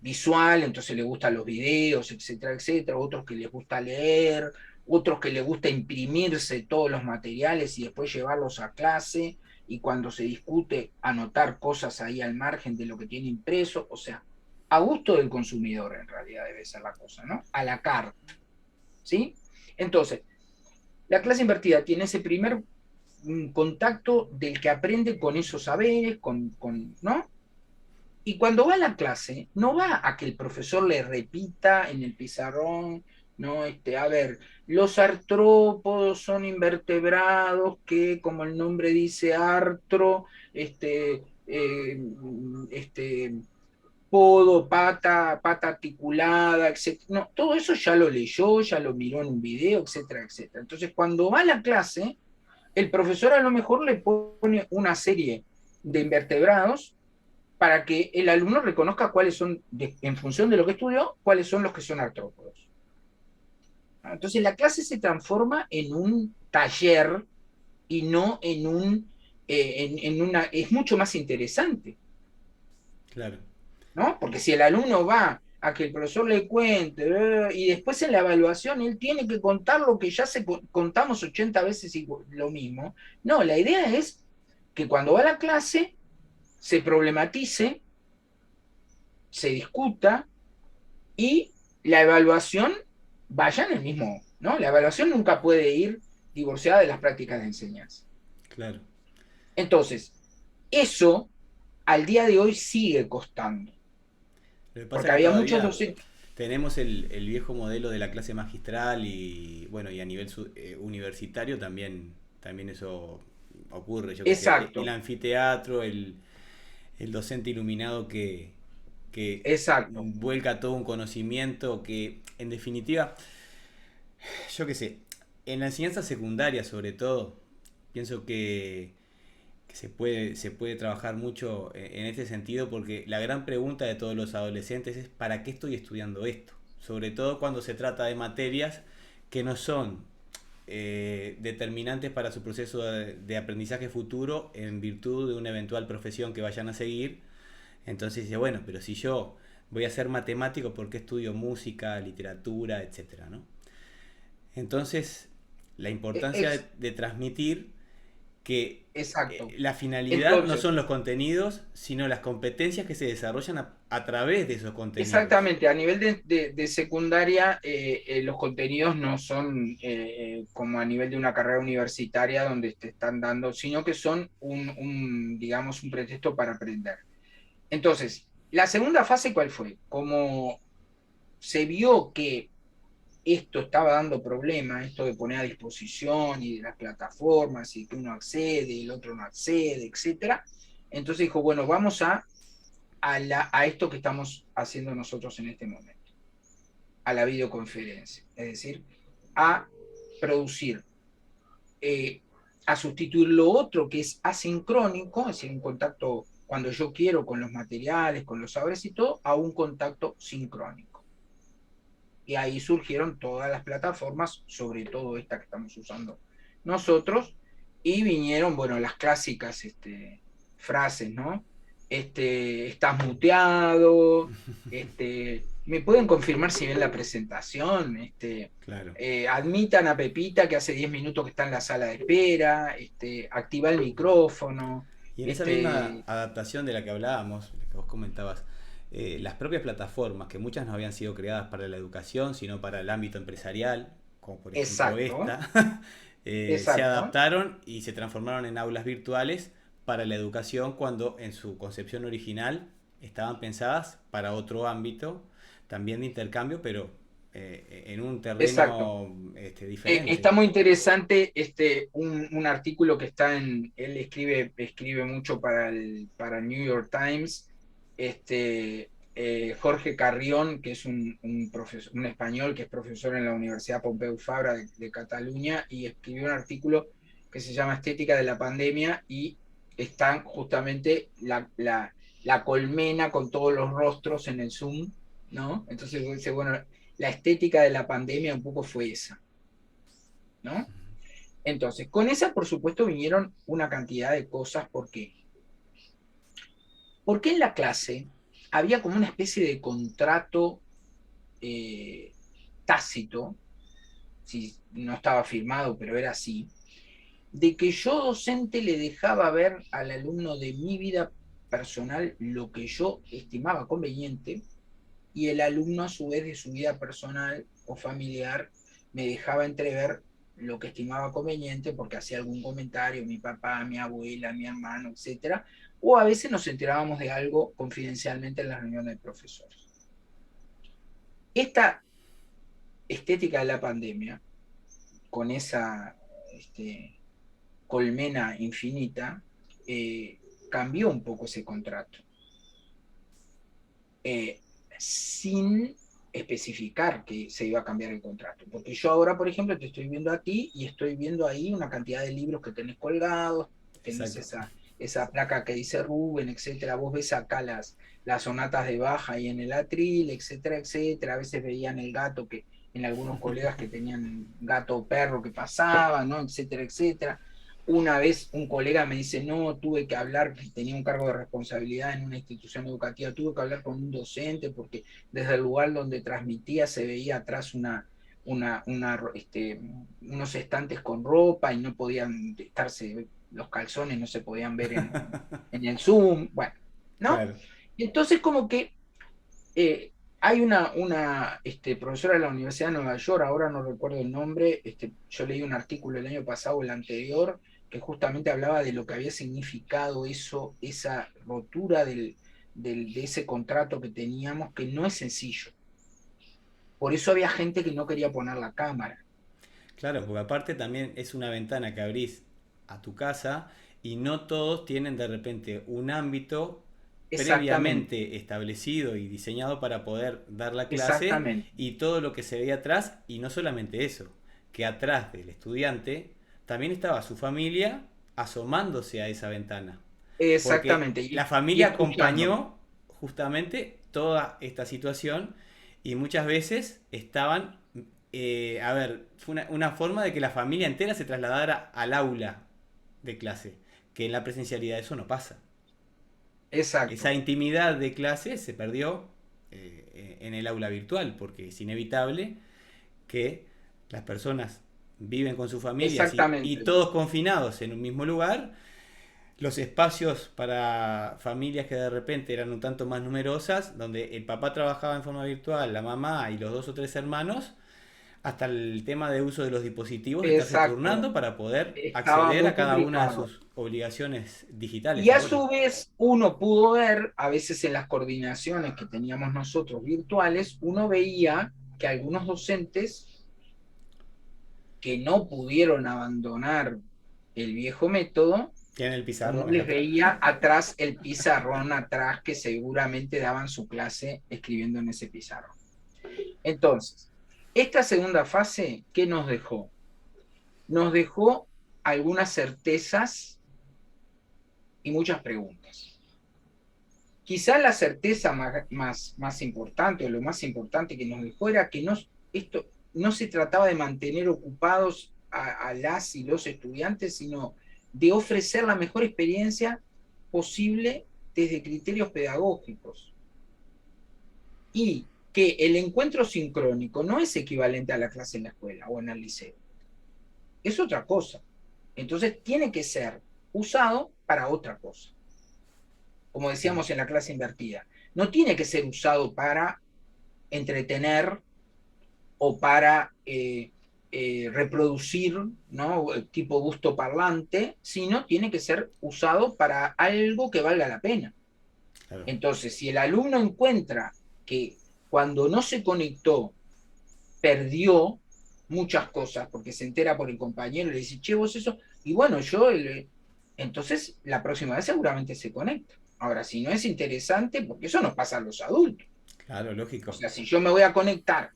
visual, entonces le gustan los videos, etcétera, etcétera, otros que les gusta leer, otros que les gusta imprimirse todos los materiales y después llevarlos a clase, y cuando se discute anotar cosas ahí al margen de lo que tiene impreso, o sea, a gusto del consumidor en realidad debe ser la cosa, ¿no? A la carta, ¿sí? Entonces, la clase invertida tiene ese primer contacto del que aprende con esos saberes, ¿no? Y cuando va a la clase, no va a que el profesor le repita en el pizarrón, ¿no? A ver, los artrópodos son invertebrados que, como el nombre dice, artro, podo, pata articulada, etc. No, todo eso ya lo leyó, ya lo miró en un video, etcétera, etcétera. Entonces, cuando va a la clase, el profesor a lo mejor le pone una serie de invertebrados para que el alumno reconozca cuáles son, en función de lo que estudió, cuáles son los que son artrópodos. Entonces la clase se transforma en un taller y no en una, es mucho más interesante, Claro, ¿no? Porque si el alumno va a que el profesor le cuente, y después en la evaluación él tiene que contar lo que ya contamos 80 veces y lo mismo. No, la idea es que cuando va a la clase se problematice, se discuta y la evaluación vaya en el mismo, ¿no? La evaluación nunca puede ir divorciada de las prácticas de enseñanza. claro. Entonces, eso al día de hoy sigue costando, Lo que pasa porque es que había muchos todavía docentes. tenemos el viejo modelo de la clase magistral y bueno, y a nivel universitario también eso ocurre, yo qué sé, el Exacto, anfiteatro, el docente iluminado que exacto, vuelca todo un conocimiento que en definitiva, yo qué sé, en la enseñanza secundaria sobre todo, pienso que se puede trabajar mucho en este sentido porque la gran pregunta de todos los adolescentes es ¿para qué estoy estudiando esto? Sobre todo cuando se trata de materias que no son determinantes para su proceso de aprendizaje futuro en virtud de una eventual profesión que vayan a seguir. Entonces dice, bueno, pero si yo voy a ser matemático, ¿por qué estudio música, literatura, etcétera, ¿no? Entonces, la importancia es, de transmitir que exacto. la finalidad no Entonces, son los contenidos, sino las competencias que se desarrollan a través de esos contenidos. exactamente, a nivel de secundaria, los contenidos no son como a nivel de una carrera universitaria donde te están dando, sino que son digamos, un pretexto para aprender. Entonces, la segunda fase, ¿cuál fue? Como se vio que esto estaba dando problemas, esto de poner a disposición y de las plataformas y que uno accede y el otro no accede, etcétera. Entonces dijo, bueno, vamos a esto que estamos haciendo nosotros en este momento, a la videoconferencia, es decir, a producir, eh, a sustituir lo otro que es asincrónico, es decir, un contacto cuando yo quiero con los materiales, con los saberes y todo, a un contacto sincrónico. Y ahí surgieron todas las plataformas, sobre todo esta que estamos usando nosotros, y vinieron, bueno, las clásicas frases, ¿no? Estás muteado, me pueden confirmar si ven la presentación, Claro. admitan a Pepita que hace 10 minutos que está en la sala de espera, activa el micrófono, Y en esa misma este, adaptación de la que hablábamos, la que vos comentabas, las propias plataformas, que muchas no habían sido creadas para la educación, sino para el ámbito empresarial, como por ejemplo exacto, esta, se exacto, adaptaron y se transformaron en aulas virtuales para la educación cuando en su concepción original estaban pensadas para otro ámbito, también de intercambio, pero en un exacto. terreno diferente. Está muy interesante un artículo que está él escribe mucho para New York Times, Jorge Carrión, que es un español que es profesor en la Universidad Pompeu Fabra de Cataluña, y escribió un artículo que se llama Estética de la Pandemia, y están justamente la colmena con todos los rostros en el Zoom, ¿no? Entonces dice, bueno, la estética de la pandemia un poco fue esa, ¿no? Entonces, con esa, por supuesto, vinieron una cantidad de cosas. ¿Por qué? Porque en la clase había como una especie de contrato eh, tácito, si no estaba firmado, pero era así, de que yo docente le dejaba ver al alumno de mi vida personal lo que yo estimaba conveniente, y el alumno a su vez de su vida personal o familiar me dejaba entrever lo que estimaba conveniente porque hacía algún comentario, mi papá, mi abuela, mi hermano, etcétera, o a veces nos enterábamos de algo confidencialmente en las reuniones de profesores. Esta estética de la pandemia, con esa colmena infinita, cambió un poco ese contrato. eh, sin especificar que se iba a cambiar el contrato. Porque yo ahora, por ejemplo, te estoy viendo a ti y estoy viendo ahí una cantidad de libros que tenés colgados, tenés Exacto. esa placa que dice Rubén, etcétera. Vos ves acá las sonatas de Bach y en el atril, etcétera, etcétera. A veces veían el gato que en algunos colegas que tenían gato o perro que pasaba, ¿no? Etcétera, etcétera. Una vez un colega me dice, no, tuve que hablar, tenía un cargo de responsabilidad en una institución educativa, tuve que hablar con un docente porque desde el lugar donde transmitía se veía atrás unos estantes con ropa y no podían estarse, los calzones no se podían ver en el Zoom, bueno, ¿no? Claro. Y entonces como que hay una profesora de la Universidad de Nueva York, ahora no recuerdo el nombre, yo leí un artículo el año pasado, el anterior, que justamente hablaba de lo que había significado eso, esa rotura de ese contrato que teníamos, que no es sencillo. Por eso había gente que no quería poner la cámara. Claro, porque aparte también es una ventana que abrís a tu casa y no todos tienen de repente un ámbito Exactamente, previamente establecido y diseñado para poder dar la clase exactamente, y todo lo que se veía atrás, y no solamente eso, que atrás del estudiante también estaba su familia asomándose a esa ventana, porque exactamente. la Y familia acuchando. acompañó justamente toda esta situación y muchas veces estaban, a ver, fue una forma de que la familia entera se trasladara al aula de clase, que en la presencialidad eso no pasa. Esa Exacto, intimidad de clase se perdió en el aula virtual, porque es inevitable que las personas viven con sus familias y exactamente. todos confinados en un mismo lugar. Los espacios para familias que de repente eran un tanto más numerosas, donde el papá trabajaba en forma virtual, la mamá y los dos o tres hermanos, hasta el tema de uso de los dispositivos, de estarse Exacto. turnando para poder Estaba acceder muy a cada una de complicado. sus obligaciones Y digitales a ahora. su vez, uno pudo ver, a veces en las coordinaciones que teníamos nosotros virtuales, uno veía que algunos docentes que no pudieron abandonar el viejo método, Tienen el uno pizarrón allá les atrás. veía atrás el pizarrón atrás que seguramente daban su clase escribiendo en ese pizarrón. Entonces, esta segunda fase, ¿qué nos dejó? Nos dejó algunas certezas y muchas preguntas. Quizá la certeza más importante o lo más importante que nos dejó era que esto no se trataba de mantener ocupados a las y los estudiantes, sino de ofrecer la mejor experiencia posible desde criterios pedagógicos. Y que el encuentro sincrónico no es equivalente a la clase en la escuela o en el liceo, es otra cosa. Entonces tiene que ser usado para otra cosa, como Claro. decíamos en la clase invertida. No tiene que ser usado para entretener o para reproducir, ¿no? Tipo gusto parlante, sino tiene que ser usado para algo que valga la pena. Claro. Entonces, si el alumno encuentra que cuando no se conectó perdió muchas cosas, porque se entera por el compañero y le dice, che, vos eso, y bueno, entonces la próxima vez seguramente se conecta. Ahora, si no es interesante, porque eso nos pasa a los adultos. Claro, O lógico. sea, si yo me voy a conectar,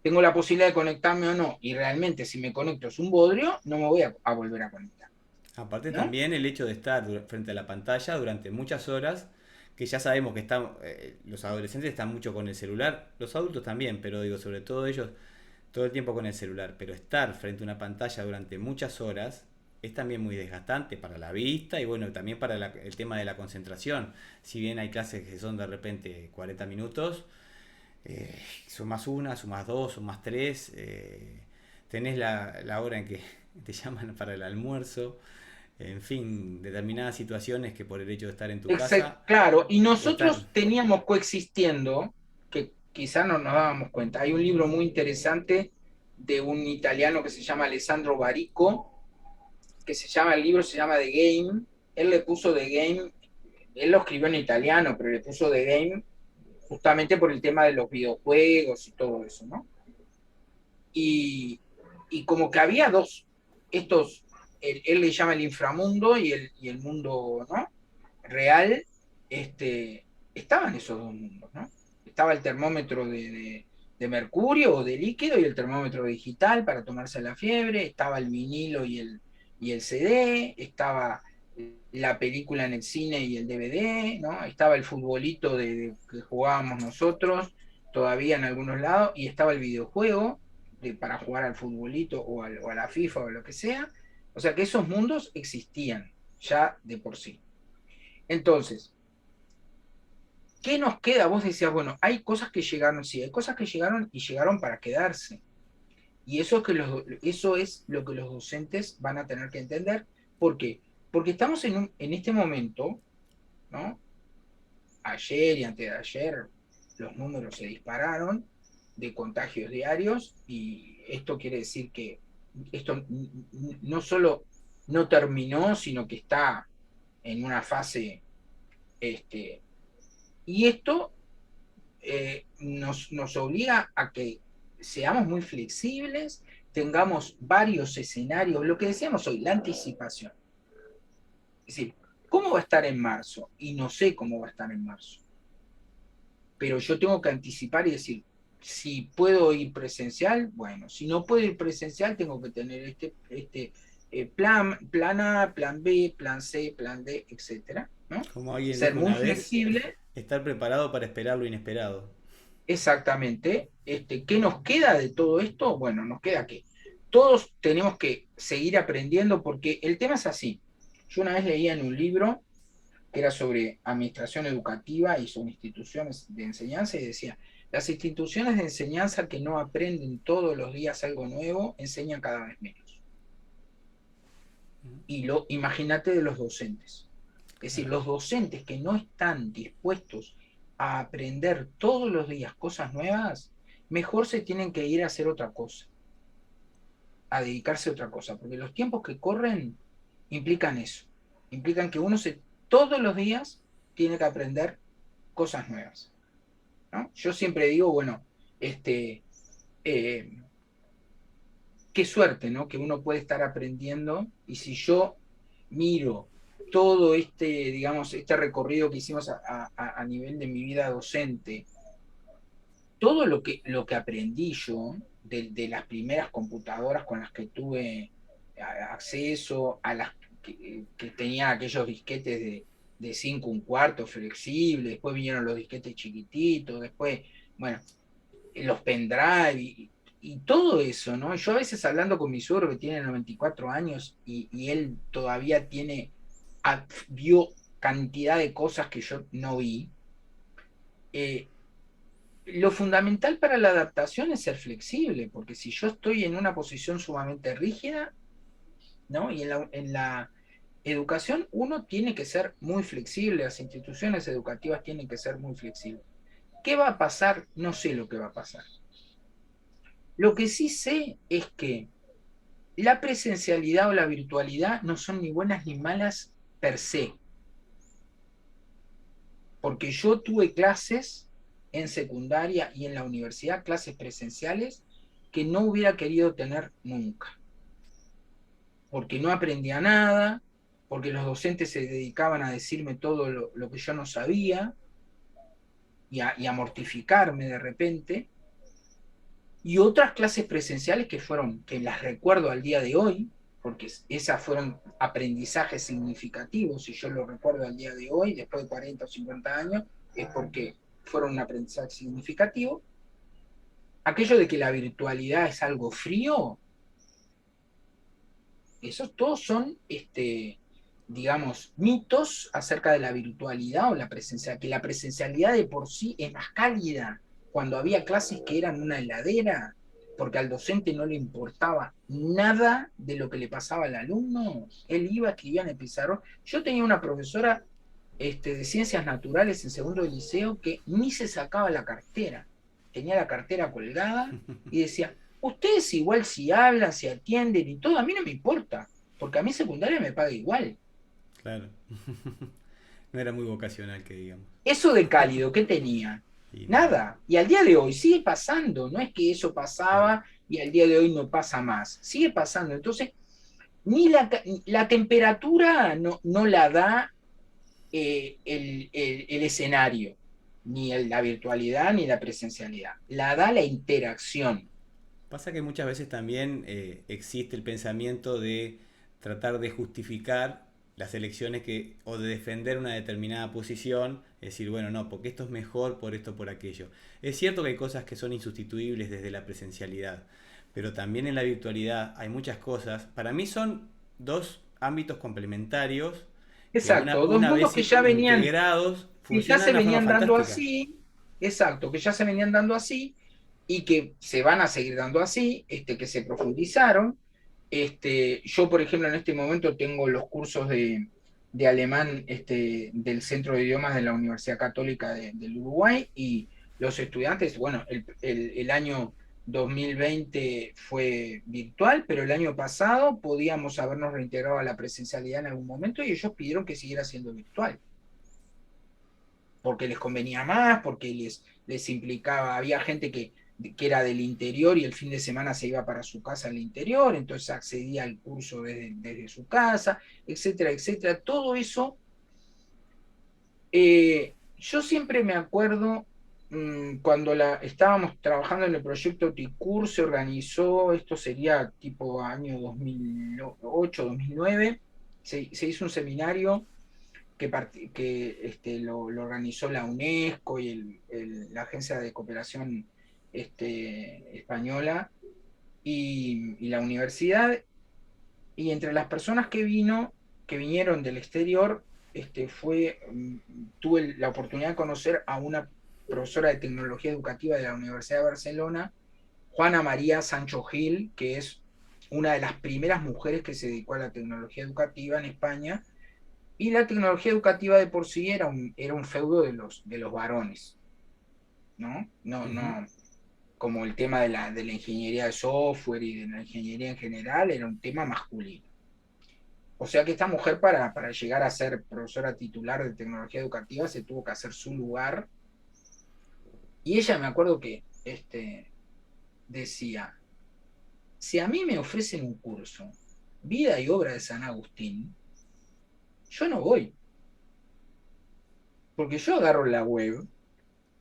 tengo la posibilidad de conectarme o no, y realmente si me conecto es un bodrio, no me voy a volver a conectar, Aparte ¿no? también el hecho de estar frente a la pantalla durante muchas horas, que ya sabemos que los adolescentes están mucho con el celular, los adultos también, pero digo, sobre todo ellos, todo el tiempo con el celular, pero estar frente a una pantalla durante muchas horas es también muy desgastante para la vista y bueno, también para el tema de la concentración. Si bien hay clases que son de repente 40 minutos, son más una, son más dos, son más tres, tenés la hora en que te llaman para el almuerzo, en fin, determinadas situaciones que por el hecho de estar en tu casa Claro, y o estar... nosotros teníamos coexistiendo, que quizá no nos dábamos cuenta. Hay un libro muy interesante de un italiano que se llama Alessandro Barico, que el libro se llama The Game. Él le puso The Game, él lo escribió en italiano, pero le puso The Game justamente por el tema de los videojuegos y todo eso, ¿no? Y, y como que había estos, él le llama el inframundo y el mundo, ¿no? Real, estaban esos dos mundos, ¿no? Estaba el termómetro de mercurio o de líquido y el termómetro digital para tomarse la fiebre, estaba el vinilo y el CD, estaba la película en el cine y el DVD, ¿no? Estaba el futbolito que jugábamos nosotros, todavía en algunos lados, y estaba el videojuego para jugar al futbolito o a la FIFA o lo que sea. O sea que esos mundos existían ya de por sí. Entonces, ¿qué nos queda? Vos decías, bueno, hay cosas que llegaron, sí, hay cosas que llegaron y llegaron para quedarse. Y eso es lo que los docentes van a tener que entender. ¿Por qué? Porque estamos en este momento, ¿no? Ayer y antes de ayer los números se dispararon de contagios diarios y esto quiere decir que esto no solo no terminó, sino que está en una fase, este, y esto nos obliga a que seamos muy flexibles, tengamos varios escenarios, lo que decíamos hoy, la anticipación. Es decir, ¿cómo va a estar en marzo? Y no sé cómo va a estar en marzo. Pero yo tengo que anticipar y decir, si puedo ir presencial, bueno, si no puedo ir presencial, tengo que tener plan A, plan B, plan C, plan D, etcétera, ¿no? Como alguien Ser dijo muy una vez, flexible. estar preparado para esperar lo inesperado. Exactamente. ¿Qué nos queda de todo esto? Bueno, nos queda que todos tenemos que seguir aprendiendo porque el tema es así. Yo una vez leía en un libro que era sobre administración educativa y sobre instituciones de enseñanza y decía, las instituciones de enseñanza que no aprenden todos los días algo nuevo enseñan cada vez menos. Y imagínate de los docentes. Es decir, Claro. los docentes que no están dispuestos a aprender todos los días cosas nuevas, mejor se tienen que ir a hacer otra cosa, a dedicarse a otra cosa, porque los tiempos que corren implican eso, implican que todos los días tiene que aprender cosas nuevas, ¿no? Yo siempre digo, bueno, eh, qué suerte, ¿no? Que uno puede estar aprendiendo y si yo miro todo digamos, este recorrido que hicimos a nivel de mi vida docente, todo lo que aprendí yo de las primeras computadoras con las que tuve acceso, a las que tenían aquellos disquetes de 5 un cuarto flexibles, después vinieron los disquetes chiquititos, después, bueno, los pendrive y todo eso, ¿no? Yo a veces hablando con mi suegro que tiene 94 años y él todavía vio cantidad de cosas que yo no vi. eh, lo fundamental para la adaptación es ser flexible, porque si yo estoy en una posición sumamente rígida, ¿no? Y en la educación uno tiene que ser muy flexible, las instituciones educativas tienen que ser muy flexibles. ¿Qué va a pasar? No sé lo que va a pasar. Lo que sí sé es que la presencialidad o la virtualidad no son ni buenas ni malas per se, porque yo tuve clases en secundaria y en la universidad, clases presenciales, que no hubiera querido tener nunca, porque no aprendía nada, porque los docentes se dedicaban a decirme todo lo que yo no sabía y a mortificarme de repente, y otras clases presenciales que las recuerdo al día de hoy, porque esas fueron aprendizajes significativos, y yo lo recuerdo al día de hoy, después de 40 o 50 años, es porque fueron un aprendizaje significativo. Aquello de que la virtualidad es algo frío, esos todos son, digamos, mitos acerca de la virtualidad o la presencialidad, que la presencialidad de por sí es más cálida, cuando había clases que eran una heladera, porque al docente no le importaba nada de lo que le pasaba al alumno, él iba, escribía en el pizarrón. Yo tenía una profesora de ciencias naturales en segundo de liceo que ni se sacaba la cartera, tenía la cartera colgada y decía, ustedes igual si hablan, si atienden y todo, a mí no me importa, porque a mí secundaria me paga igual. Claro. No era muy vocacional, que digamos. Eso de cálido, ¿qué tenía? Y no, Nada. Y al día de hoy sigue pasando, no es que eso claro. pasaba y al día de hoy no pasa más, sigue pasando. Entonces, ni la temperatura no la da el escenario, ni la virtualidad ni la presencialidad, la da la interacción. Pasa que muchas veces también existe el pensamiento de tratar de justificar las elecciones o de defender una determinada posición, es decir, bueno, no, porque esto es mejor por esto, por aquello. Es cierto que hay cosas que son insustituibles desde la presencialidad, pero también en la virtualidad hay muchas cosas. Para mí son dos ámbitos complementarios que Exacto, dos una mundos vez que ya venían, integrados que ya funcionan de se una forma venían dando fantástica. así, exacto, que ya se venían dando así y que se van a seguir dando así, que se profundizaron. Yo, por ejemplo, en este momento tengo los cursos de alemán del Centro de Idiomas de la Universidad Católica del Uruguay y los estudiantes, bueno, el año 2020 fue virtual, pero el año pasado podíamos habernos reintegrado a la presencialidad en algún momento y ellos pidieron que siguiera siendo virtual, porque les convenía más, porque les implicaba, había gente que era del interior y el fin de semana se iba para su casa al interior, entonces accedía al curso desde su casa, etcétera, etcétera. Todo eso, yo siempre me acuerdo cuando estábamos trabajando en el proyecto TICUR, se organizó, esto sería tipo año 2008, 2009, se hizo un seminario que lo organizó la UNESCO y la Agencia de Cooperación Española y la universidad. Y entre las personas que vinieron del exterior, tuve la oportunidad de conocer a una profesora de tecnología educativa de la Universidad de Barcelona, Juana María Sancho Gil, que es una de las primeras mujeres que se dedicó a la tecnología educativa en España, y la tecnología educativa de por sí era un feudo de los varones, ¿no? No, Ujú. no, como el tema de la ingeniería de software y de la ingeniería en general, era un tema masculino. O sea que esta mujer para llegar a ser profesora titular de tecnología educativa se tuvo que hacer su lugar. Y ella me acuerdo que decía, si a mí me ofrecen un curso, Vida y Obra de San Agustín, yo no voy, porque yo agarro la web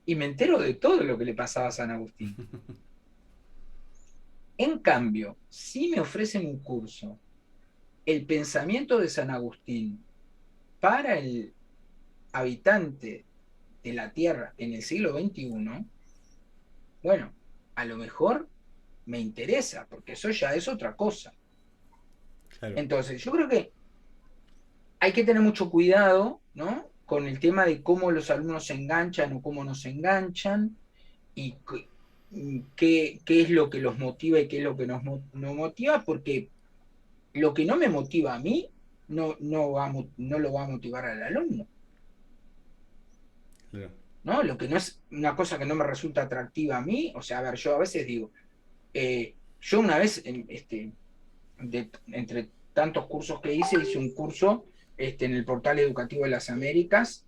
y me entero de todo lo que le pasaba a San Agustín. En cambio, si me ofrecen un curso, el pensamiento de San Agustín para el habitante de la Tierra en el siglo XXI, bueno, a lo mejor me interesa, porque eso ya es otra cosa. Claro. Entonces, yo creo que hay que tener mucho cuidado, ¿no? Con el tema de cómo los alumnos se enganchan o cómo no se enganchan y qué es lo que los motiva y qué es lo que nos no motiva, porque lo que no me motiva a mí no lo va a motivar al alumno, Claro. ¿no? Lo que no es una cosa que no me resulta atractiva a mí, o sea, a ver, yo a veces digo, yo una vez, entre tantos cursos que hice un curso en el Portal Educativo de las Américas,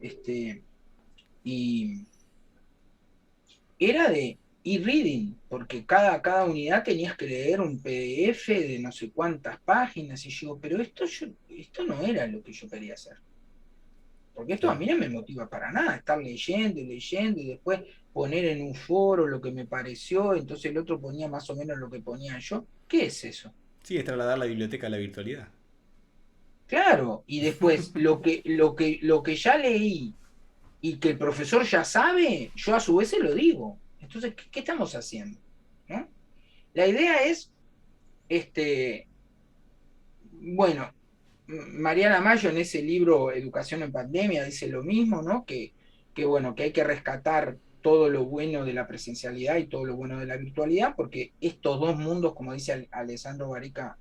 y era de e-reading, porque cada unidad tenías que leer un PDF de no sé cuántas páginas, y yo digo, pero esto no era lo que yo quería hacer. Porque esto a Claro. mí no me motiva para nada, estar leyendo y leyendo y después poner en un foro lo que me pareció, entonces el otro ponía más o menos lo que ponía yo. ¿Qué es eso? Sí, es trasladar la biblioteca a la virtualidad. Claro, y después lo que ya leí y que el profesor ya sabe, yo a su vez se lo digo. Entonces, ¿qué estamos haciendo? ¿No? La idea es, bueno, Mariana Mayo en ese libro Educación en Pandemia dice lo mismo, ¿no? Que bueno, que hay que rescatar todo lo bueno de la presencialidad y todo lo bueno de la virtualidad, porque estos dos mundos, como dice Alessandro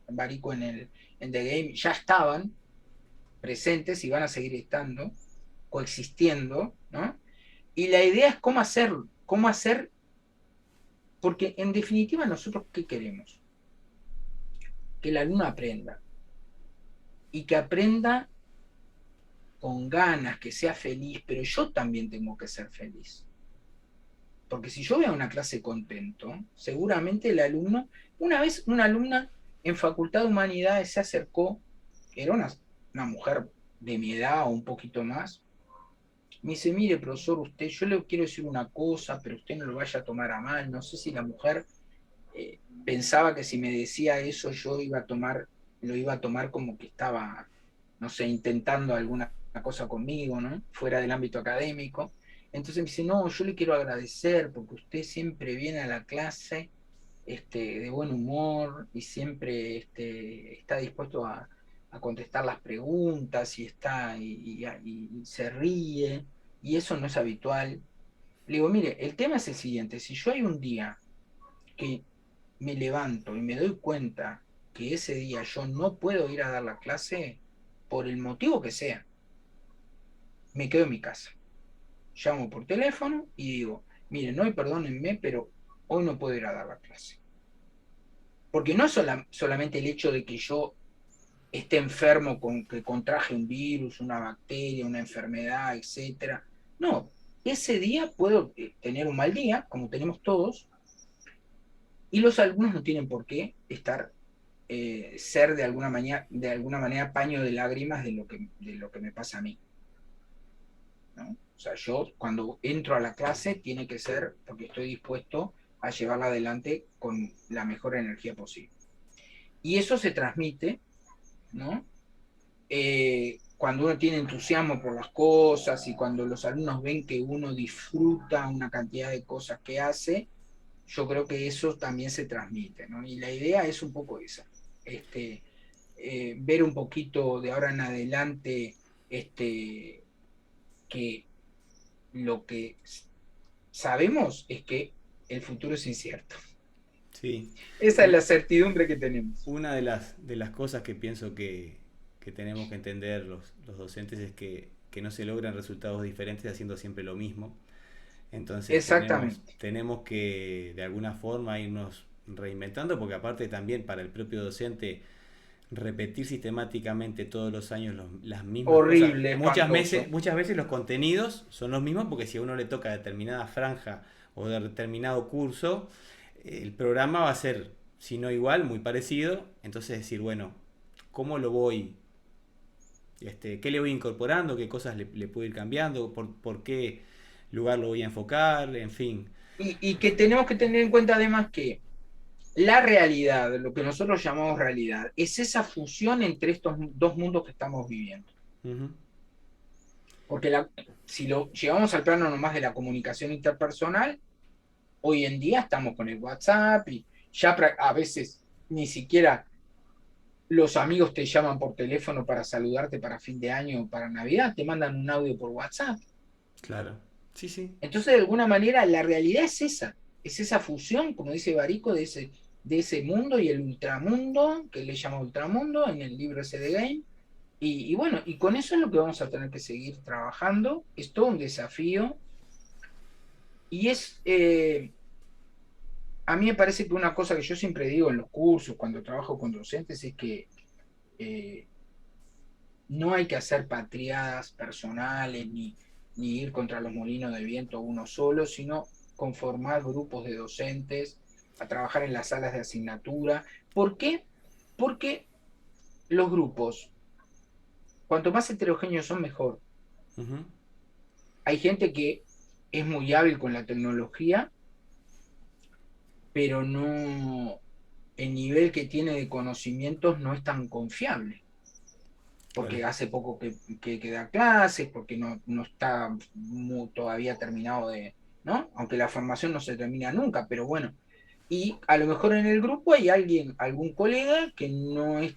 Barico en The Game, ya estaban presentes y van a seguir estando, coexistiendo, ¿no? Y la idea es cómo hacer, porque en definitiva nosotros, ¿qué queremos? Que el alumno aprenda y que aprenda con ganas, que sea feliz, pero yo también tengo que ser feliz. Porque si yo voy a una clase contento, seguramente el alumno, una vez una alumna en Facultad de Humanidades se acercó, era una mujer de mi edad o un poquito más, me dice, mire, profesor, yo le quiero decir una cosa, pero usted no lo vaya a tomar a mal. No sé si la mujer pensaba que si me decía eso yo lo iba a tomar como que estaba no sé, intentando alguna cosa conmigo, ¿no? Fuera del ámbito académico. Entonces me dice, no, yo le quiero agradecer porque usted siempre viene a la clase de buen humor y siempre está dispuesto a contestar las preguntas y y se ríe, y eso no es habitual. Le digo, mire, el tema es el siguiente, si yo hay un día que me levanto y me doy cuenta que ese día yo no puedo ir a dar la clase, por el motivo que sea, me quedo en mi casa. Llamo por teléfono y digo, miren, hoy perdónenme, pero hoy no puedo ir a dar la clase. Porque no es solamente el hecho de que yo esté enfermo con que contraje un virus, una bacteria, una enfermedad, etcétera. No, ese día puedo tener un mal día, como tenemos todos, y los alumnos no tienen por qué ser de alguna manera paño de lágrimas de lo que me pasa a mí, ¿no? O sea, yo cuando entro a la clase tiene que ser porque estoy dispuesto a llevarla adelante con la mejor energía posible. Y eso se transmite, ¿no? Cuando uno tiene entusiasmo por las cosas y cuando los alumnos ven que uno disfruta una cantidad de cosas que hace, yo creo que eso también se transmite, ¿no? Y la idea es un poco esa, este, ver un poquito de ahora en adelante que lo que sabemos es que el futuro es incierto. Sí. Esa es Un- la certidumbre que tenemos. una de las cosas que pienso que tenemos que entender los docentes es que no se logran resultados diferentes haciendo siempre lo mismo. Entonces Exactamente. tenemos que de alguna forma irnos reinventando, porque aparte también para el propio docente repetir sistemáticamente todos los años las mismas cosas. Horrible, espantoso. Muchas veces los contenidos son los mismos porque si a uno le toca determinada franja o de determinado curso, el programa va a ser, si no igual, muy parecido. Entonces decir, bueno, ¿cómo lo voy? ¿Qué le voy incorporando? ¿Qué cosas le puedo ir cambiando? Por qué lugar lo voy a enfocar? En fin. Y que tenemos que tener en cuenta además que la realidad, lo que nosotros llamamos realidad, es esa fusión entre estos dos mundos que estamos viviendo. Ujú. Porque si lo llevamos al plano nomás de la comunicación interpersonal, hoy en día estamos con el WhatsApp y ya a veces ni siquiera los amigos te llaman por teléfono para saludarte para fin de año o para Navidad, te mandan un audio por WhatsApp. Claro. Sí, sí. Entonces, de alguna manera, la realidad es esa fusión, como dice Barico, de ese mundo y el ultramundo, que le llama ultramundo en el libro ese de Game. Y bueno, y con eso es lo que vamos a tener que seguir trabajando. Es todo un desafío. Y a mí me parece que una cosa que yo siempre digo en los cursos, cuando trabajo con docentes, es que eh, no hay que hacer patriadas personales ni ir contra los molinos de viento uno solo, sino conformar grupos de docentes a trabajar en las salas de asignatura. ¿Por qué? Porque los grupos, cuanto más heterogéneos son, mejor. Ujú. Hay gente que es muy hábil con la tecnología, pero no, el nivel que tiene de conocimientos no es tan confiable. Claro. Porque hace poco que da clases, porque no está todavía terminado ¿no? Aunque la formación no se termina nunca, pero bueno. Y a lo mejor en el grupo hay algún colega que no es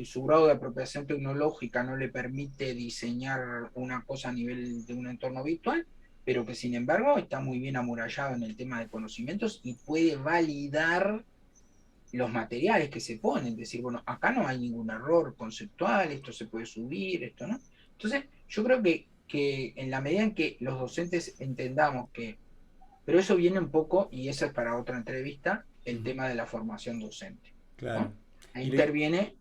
su grado de apropiación tecnológica no le permite diseñar una cosa a nivel de un entorno virtual, pero que sin embargo está muy bien amurallado en el tema de conocimientos y puede validar los materiales que se ponen, decir, bueno, acá no hay ningún error conceptual, esto se puede subir, esto no. Entonces, yo creo que en la medida en que los docentes entendamos pero eso viene un poco, y eso es para otra entrevista, el Ujú. tema de la formación docente, Claro. ¿no? Ahí Y interviene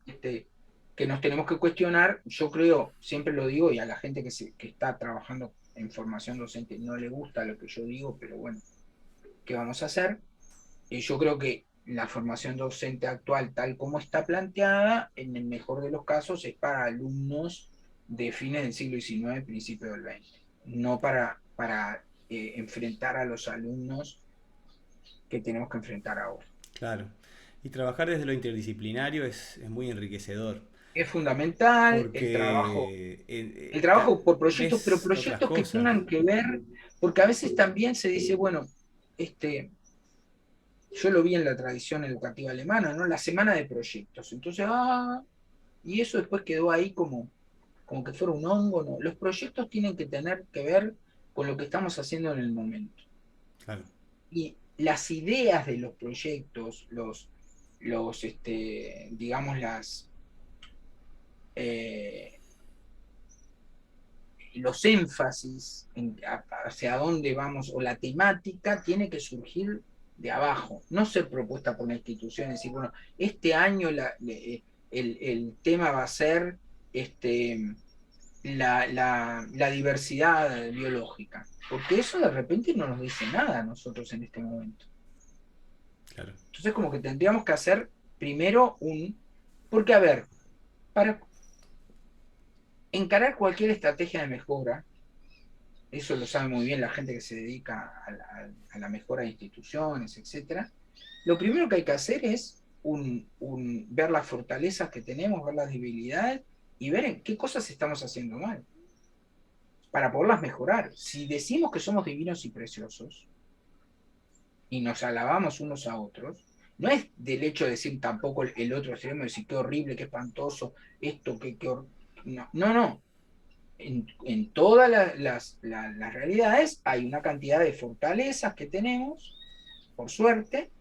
que nos tenemos que cuestionar, yo creo, siempre lo digo, y a la gente que está trabajando en formación docente no le gusta lo que yo digo, pero bueno, ¿qué vamos a hacer? Yo creo que la formación docente actual, tal como está planteada, en el mejor de los casos, es para alumnos de fines del siglo XIX, principio del XX, no para enfrentar a los alumnos que tenemos que enfrentar ahora. claro. Y trabajar desde lo interdisciplinario es muy enriquecedor. Es fundamental porque el trabajo por proyectos, pero ves otras proyectos que cosas. tengan que ver, porque a veces también se dice, bueno, este, yo lo vi en la tradición educativa alemana, ¿no? La semana de proyectos. Entonces, y eso después quedó ahí como que fuera un hongo, ¿no? Los proyectos tienen que tener que ver con lo que estamos haciendo en el momento. Claro. Y las ideas de los proyectos, digamos, eh, los énfasis hacia dónde vamos o la temática tiene que surgir de abajo, no ser propuesta por la institución, decir, bueno, este año el tema va a ser la diversidad biológica, porque eso de repente no nos dice nada a nosotros en este momento. Claro. Entonces como que tendríamos que hacer primero porque a ver, para encarar cualquier estrategia de mejora, eso lo sabe muy bien la gente que se dedica a la mejora de instituciones, etcétera. Lo primero que hay que hacer es ver las fortalezas que tenemos, ver las debilidades y ver en qué cosas estamos haciendo mal para poderlas mejorar. Si decimos que somos divinos y preciosos y nos alabamos unos a otros, no es del hecho de decir tampoco el otro extremo, decir qué horrible, qué espantoso, esto, no, no, no. En todas las realidades hay una cantidad de fortalezas que tenemos, por suerte,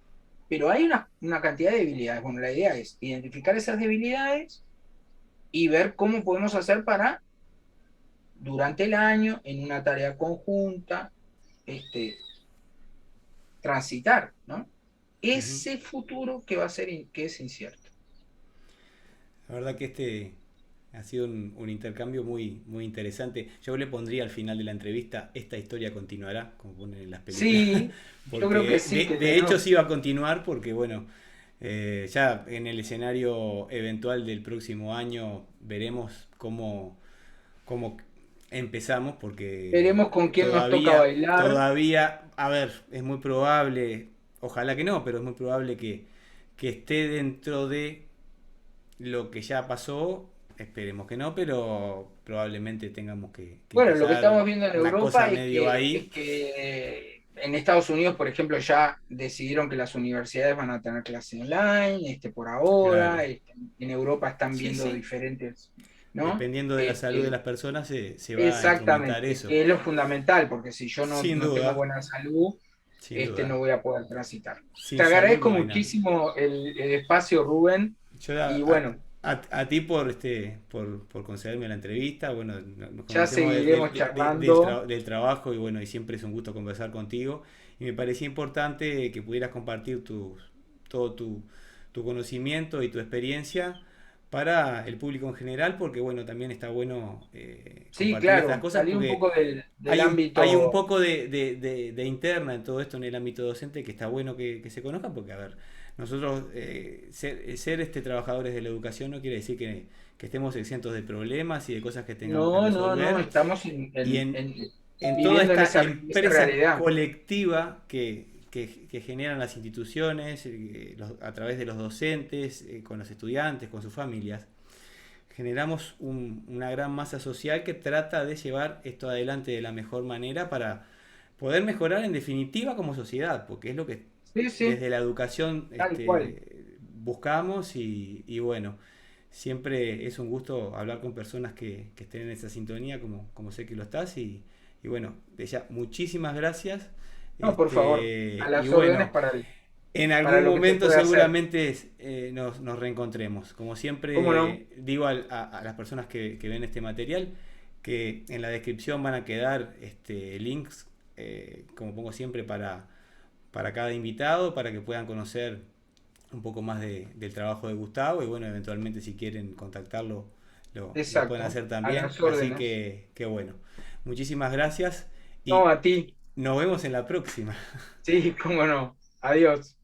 pero hay una cantidad de debilidades. Bueno, la idea es identificar esas debilidades y ver cómo podemos hacer para, durante el año, en una tarea conjunta, este, transitar, ¿no? Ujú. Ese futuro que va a ser, que es incierto. La verdad que este ha sido un intercambio muy, muy interesante. Yo le pondría al final de la entrevista, esta historia continuará, como ponen en las películas, Sí, yo creo que porque sí, que de hecho tenemos. sí va a continuar, porque bueno, ya en el escenario eventual del próximo año veremos cómo empezamos, Veremos con porque quién nos toca bailar. todavía, a ver, es muy probable, ojalá que no, pero es muy probable que esté dentro de lo que ya pasó, esperemos que no, pero probablemente tengamos que Bueno, lo que empezar estamos viendo en una Europa cosa medio es ahí. que en Estados Unidos, por ejemplo, ya decidieron que las universidades van a tener clase online, por Claro. ahora, en Europa están Sí, viendo sí. diferentes, ¿no? Dependiendo de la salud de las personas, se va a instrumentar Exactamente, eso. que es lo fundamental, porque si yo Sin no tengo duda, buena salud, sin duda. no voy a poder transitar. Te Sin salud agradezco no hay nada. muchísimo el espacio, Rubén, Yo y bueno, a ti por concederme la entrevista. Bueno, nos ya conocemos seguiremos charlando. del trabajo y bueno, y siempre es un gusto conversar contigo. Y me parecía importante que pudieras compartir todo tu conocimiento y tu experiencia para el público en general, porque bueno, también está bueno Sí, compartir estas claro, cosas salí un porque poco del hay un ámbito. poco de interna en todo esto en el ámbito docente que está bueno que se conozcan, porque a ver, nosotros ser trabajadores de la educación no quiere decir que estemos exentos de problemas y de cosas que tengamos que No, no, no, resolver. estamos Y toda viviendo en esta esa empresa realidad. colectiva que generan las instituciones a través de los docentes, con los estudiantes, con sus familias, generamos una gran masa social que trata de llevar esto adelante de la mejor manera para poder mejorar en definitiva como sociedad, porque es lo que Sí, sí, desde la educación tal cual. buscamos y bueno, siempre es un gusto hablar con personas que estén en esa sintonía como sé que lo estás y bueno, de ya muchísimas gracias. No, por favor, a Y las órdenes bueno, en para algún lo que se momento pueda hacer. seguramente nos reencontremos. Como ¿Cómo no? siempre digo a las personas que ven este material, que en la descripción van a quedar links, como pongo siempre, para cada invitado, para que puedan conocer un poco más del trabajo de Gustavo y bueno, eventualmente si quieren contactarlo, lo pueden Exacto, hacer a también. las Así órdenes. que bueno, muchísimas gracias No, y a ti. nos vemos en la próxima. Sí, cómo no. Adiós.